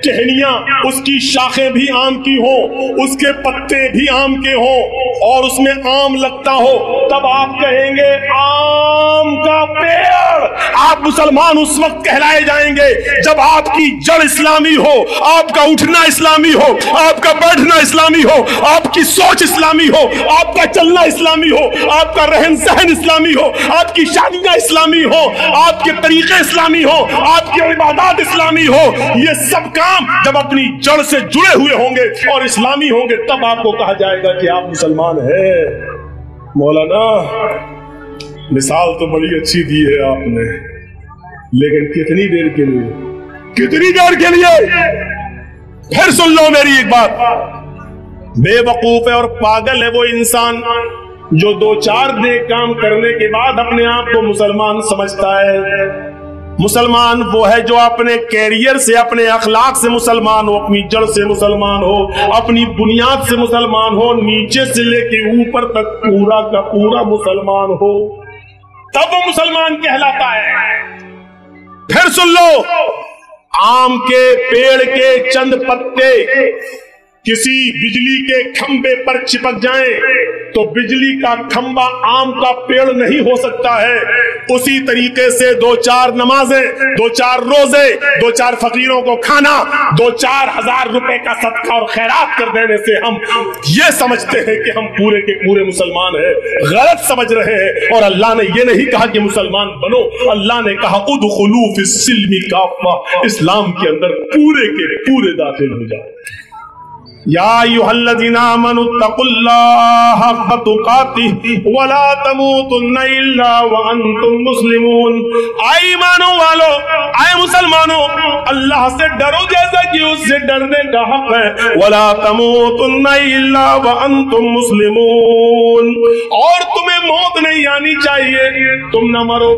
ٹہنیاں, اس کی شاخیں بھی آم کی ہو, اس کے پتے بھی آم کے ہوں اور اس میں آم لگتا ہو, تب آپ کہیں گے آم کا پیڑ. آپ مسلمان اس وقت کہلائے جائیں گے جب آپ کی جڑ اسلامی ہو, آپ کا اٹھنا اسلامی ہو, آپ کا بیٹھنا اسلامی ہو, آپ کی سوچ اسلامی ہو, آپ کا چلنا اسلامی ہو, آپ کا رہن سہن اسلامی ہو, آپ کی شادیاں اسلامی ہو, آپ کے طریقے اسلامی ہو, آپ کی عبادات اسلامی ہو. یہ سب کام جب اپنی جڑ سے جڑے ہوئے ہوں گے اور اسلامی ہوں گے تب آپ کو کہا جائے گا کہ آپ مسلمان ہیں. مولانا مثال تو بڑی اچھی دی ہے آپ نے, لیکن کتنی دیر کے لیے, کتنی دیر کے لیے؟ پھر سن لو میری ایک بات. بے وقوف ہے اور پاگل ہے وہ انسان جو دو چار نیک کام کرنے کے بعد اپنے آپ کو مسلمان سمجھتا ہے. مسلمان وہ ہے جو اپنے کیریئر سے, اپنے اخلاق سے مسلمان ہو, اپنی جڑ سے مسلمان ہو, اپنی بنیاد سے مسلمان ہو, نیچے سے لے کے اوپر تک پورا کا پورا مسلمان ہو, تب وہ مسلمان کہلاتا ہے. پھر سن لو, آم کے پیڑ کے چند پتے کسی بجلی کے کھمبے پر چپک جائیں تو بجلی کا کھمبا آم کا پیڑ نہیں ہو سکتا ہے. اسی طریقے سے دو چار نمازیں, دو چار روزے, دو چار فقیروں کو کھانا, 2-4 ہزار روپے کا صدقہ اور خیرات کر دینے سے ہم یہ سمجھتے ہیں کہ ہم پورے کے پورے مسلمان ہیں. غلط سمجھ رہے ہیں. اور اللہ نے یہ نہیں کہا کہ مسلمان بنو, اللہ نے کہا ادخلوا فی السلم کافہ, اسلام کے اندر پورے کے پورے داخل ہو جاؤ. یا ایھا الذین آمنوا اتقوا اللہ حق تقاتہ ولا تموتن الا وانتم مسلمون. اے ایمانوں والو, اے مسلمانوں, اللہ سے ڈرو جیسا کہ اس سے ڈرنے کا حق ہے. ولا تموتن الا وانتم مسلمون, اور تمہیں موت نہیں آنی چاہیے, تم نہ مرو,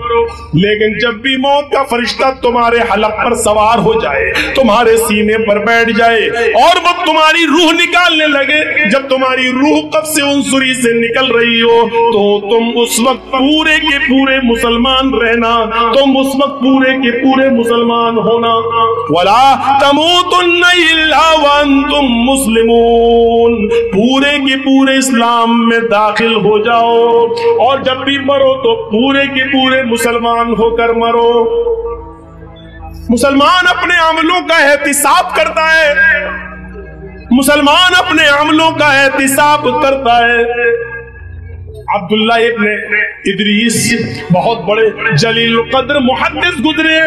لیکن جب بھی موت کا فرشتہ تمہارے حلق پر سوار ہو جائے, تمہارے سینے پر بیٹھ جائے اور وہ تمہاری روح نکالنے لگے, جب تمہاری روح قبض عنصری سے نکل رہی ہو تو تم اس وقت پورے کے پورے مسلمان رہنا, تم اس وقت پورے کے پورے مسلمان ہونا. ولا تموتن الا وانتم مسلمون, پورے کے پورے اسلام میں داخل ہو جاؤ, اور جب بھی مرو تو پورے کے پورے مسلمان ہو کر مرو. مسلمان اپنے عملوں کا احتساب کرتا ہے, مسلمان اپنے عملوں کا احتساب کرتا ہے. عبداللہ ابن ادریس بہت بڑے جلیل القدر محدث گزرے,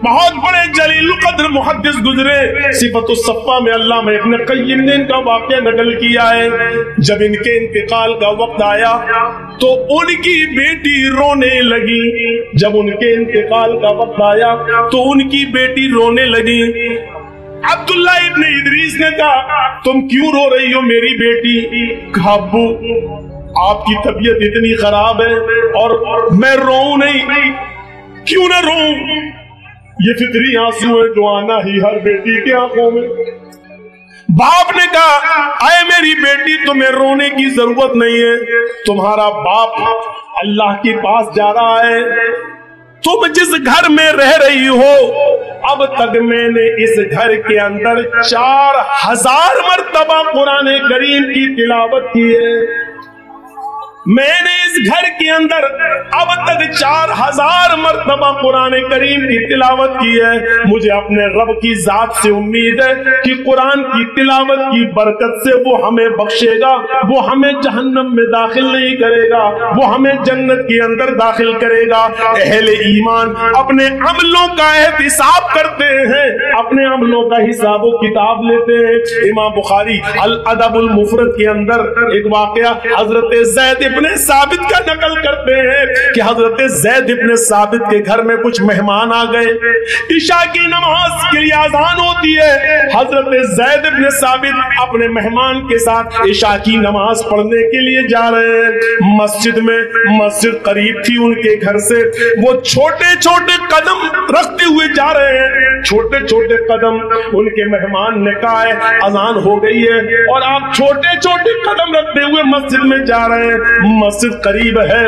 بہت بڑے جلیل القدر محدث گزرے. صفت الصفا میں علامہ ابن قیم نے ان کا واقعہ نقل کیا ہے. جب ان کے انتقال کا وقت آیا تو ان کی بیٹی رونے لگی. جب ان کے انتقال کا وقت آیا تو ان کی بیٹی رونے لگی. عبداللہ ابن ادریس نے کہا تم کیوں رو رہی ہو میری بیٹی؟ کہا ابو آپ کی طبیعت اتنی خراب ہے اور میں روؤں نہیں. کیوں نہ روؤں؟ یہ فطری آنسو ہے جو آنا ہی ہر بیٹی کے آنکھوں میں. باپ نے کہا اے میری بیٹی تمہیں رونے کی ضرورت نہیں ہے, تمہارا باپ اللہ کے پاس جا رہا ہے. تم جس گھر میں رہ رہی ہو اب تک میں نے اس گھر کے اندر 4000 مرتبہ قرآن کریم کی تلاوت کی ہے. میں نے اس گھر کے اندر اب تک 4000 مرتبہ قرآن کریم کی تلاوت کی ہے. مجھے اپنے رب کی ذات سے امید ہے کہ قرآن کی تلاوت کی برکت سے وہ ہمیں بخشے گا, وہ ہمیں جہنم میں داخل نہیں کرے گا, وہ ہمیں جنت کے اندر داخل کرے گا. اہل ایمان اپنے عملوں کا احتساب کرتے ہیں, اپنے عملوں کا حساب و کتاب لیتے ہیں. امام بخاری الادب المفرد کے اندر ایک واقعہ حضرت زید ابن ثابت का नकल करते हैं कि हजरत ज़ैद इब्न साबित के घर में कुछ मेहमान आ गए, इशा की नमाज के लिए अजान होती है, हजरत ज़ैद इब्न साबित अपने मेहमान के साथ इशा की नमाज पढ़ने के लिए जा रहे हैं। मस्जिद में, मस्जिद करीब थी उनके घर से, वो छोटे छोटे कदम रखते हुए जा रहे हैं, छोटे छोटे कदम। उनके मेहमान ने कहा है अजान हो गई है और आप छोटे छोटे कदम रखते हुए मस्जिद में जा रहे हैं, मस्जिद करीब है,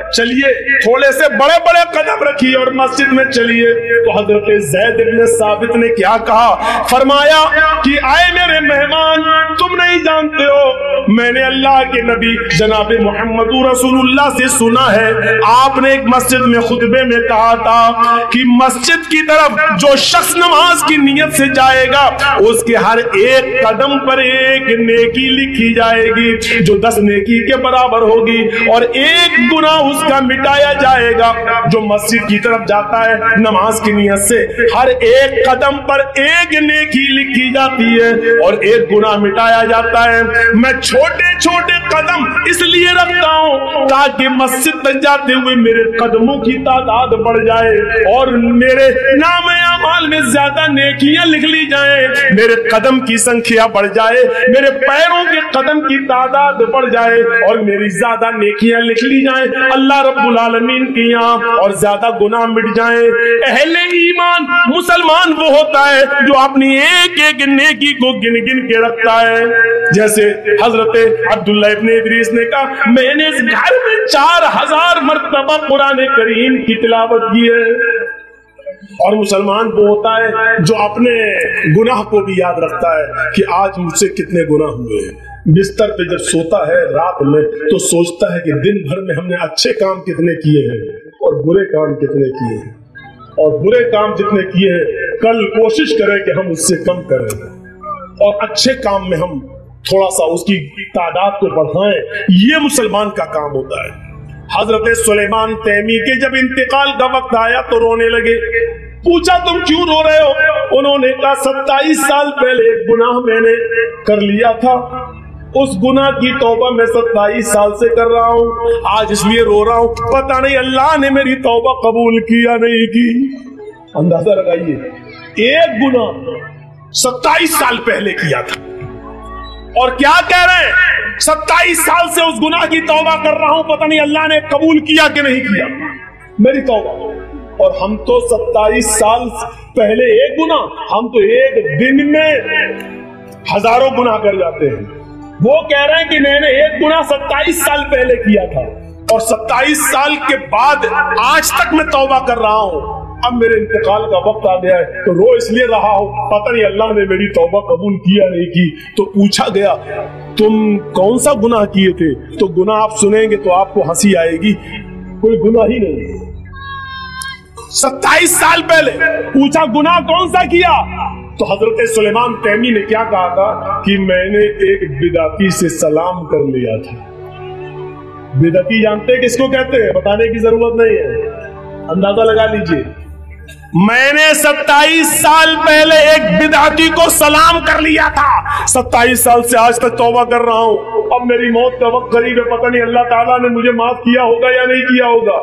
चलिए थोड़े से बड़े बड़े कदम रखिए और मस्जिद में चलिए। तो हजरत ज़ैद इब्न साबित ने क्या कहा, फरमाया कि आए मेरे मेहमान, तुम नहीं जानते हो, मैंने अल्लाह के नबी जनाब मोहम्मद रसूलुल्लाह से सुना है, आपने एक मस्जिद में खुतबे में कहा था कि मस्जिद की तरफ जो शख्स नमाज की नियत से जाएगा उसके हर एक कदम पर एक नेकी लिखी जाएगी जो 10 नेकी के बराबर होगी, और एक गुनाह उसका मिटाया जाएगा। जो मस्जिद की तरफ जाता है नमाज की नियत से, हर एक कदम पर एक नेकी लिखी जाती है और एक गुनाह मिटाया जाता है। मैं छोटे छोटे कदम इसलिए रखता हूं ताकि मस्जिद तक जाते हुए मेरे कदमों की तादाद बढ़ जाए और मेरे नाम अमाल में ज्यादा नेकियां लिख ली जाए, मेरे कदम की संख्या बढ़ जाए, मेरे पैरों के कदम की तादाद बढ़ जाए और मेरी ज्यादा नेकियां लिख ली जाए अल्लाह रब्बुल आलमीन की यहाँ, और ज्यादा गुनाह मिट जाए। अहले ईमान मुसलमान वो होता है जो अपनी एक एक नेकी को गिन गिन के रखता है। जैसे हजरत अब्दुल्लाह इब्न इदरीस ने कहा, मैंने इस घर में 4000 मरतबा कुरान करीम की तिलावत की है। और मुसलमान वो होता है जो अपने गुनाह को भी याद रखता है कि आज मुझसे कितने गुनाह हुए हैं। बिस्तर पे जब सोता है रात में तो सोचता है कि दिन भर में हमने अच्छे काम कितने किए हैं और बुरे काम कितने किए हैं, और बुरे काम जितने किए हैं कल कोशिश करें कि हम उससे कम करें और अच्छे काम में हम थोड़ा सा उसकी तादाद को बढ़ाएं। ये मुसलमान का काम होता है। हजरत सुलेमान तैमी के जब इंतकाल का वक्त आया तो रोने लगे। पूछा तुम क्यों रो रहे हो? उन्होंने कहा 27 साल पहले एक गुनाह मैंने कर लिया था, उस गुनाह की तौबा मैं 27 साल से कर रहा हूँ, आज इसलिए रो रहा हूँ, पता नहीं अल्लाह ने मेरी तौबा कबूल की या नहीं की। अंदाजा लगाइए, एक गुनाह 27 साल पहले किया था और क्या कह रहे हैं, 27 साल से उस गुनाह की तौबा कर रहा हूं, पता नहीं अल्लाह ने कबूल किया कि नहीं किया मेरी तौबा। और हम तो 27 साल पहले एक गुनाह, हम तो एक दिन में हजारों गुनाह कर जाते हैं। वो कह रहे हैं कि मैंने एक गुनाह 27 साल पहले किया था और 27 साल के बाद आज तक मैं तौबा कर रहा हूं, अब मेरे इंतकाल का वक्त आ गया है तो रो इसलिए रहा हूं, पता नहीं अल्लाह ने मेरी तौबा कबूल किया नहीं की। तो पूछा गया तुम कौन सा गुनाह किए थे? तो गुनाह आप सुनेंगे तो आपको हंसी आएगी, कोई गुनाह ही नहीं। 27 साल पहले पूछा गुनाह कौन सा किया? तो हजरत सुलेमान तैमी ने क्या कहा था कि मैंने एक बिदाती से सलाम कर लिया था। बिदाती जानते हैं किसको कहते हैं? बताने की जरूरत नहीं है, अंदाजा लगा लीजिए। मैंने 27 साल पहले एक बिदाती को सलाम कर लिया था, 27 साल से आज तक तौबा कर रहा हूं, अब मेरी मौत का वक्त करीब है, पता नहीं अल्लाह ताला ने मुझे माफ किया होगा या नहीं किया होगा।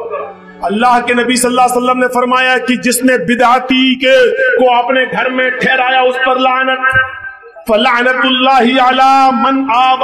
अल्लाह के नबी सल्लल्लाहु अलैहि वसल्लम ने फरमाया कि जिसने बिदाती के को अपने घर में ठहराया उस पर लानत, फलानतुल्लाहि अला मन आवा।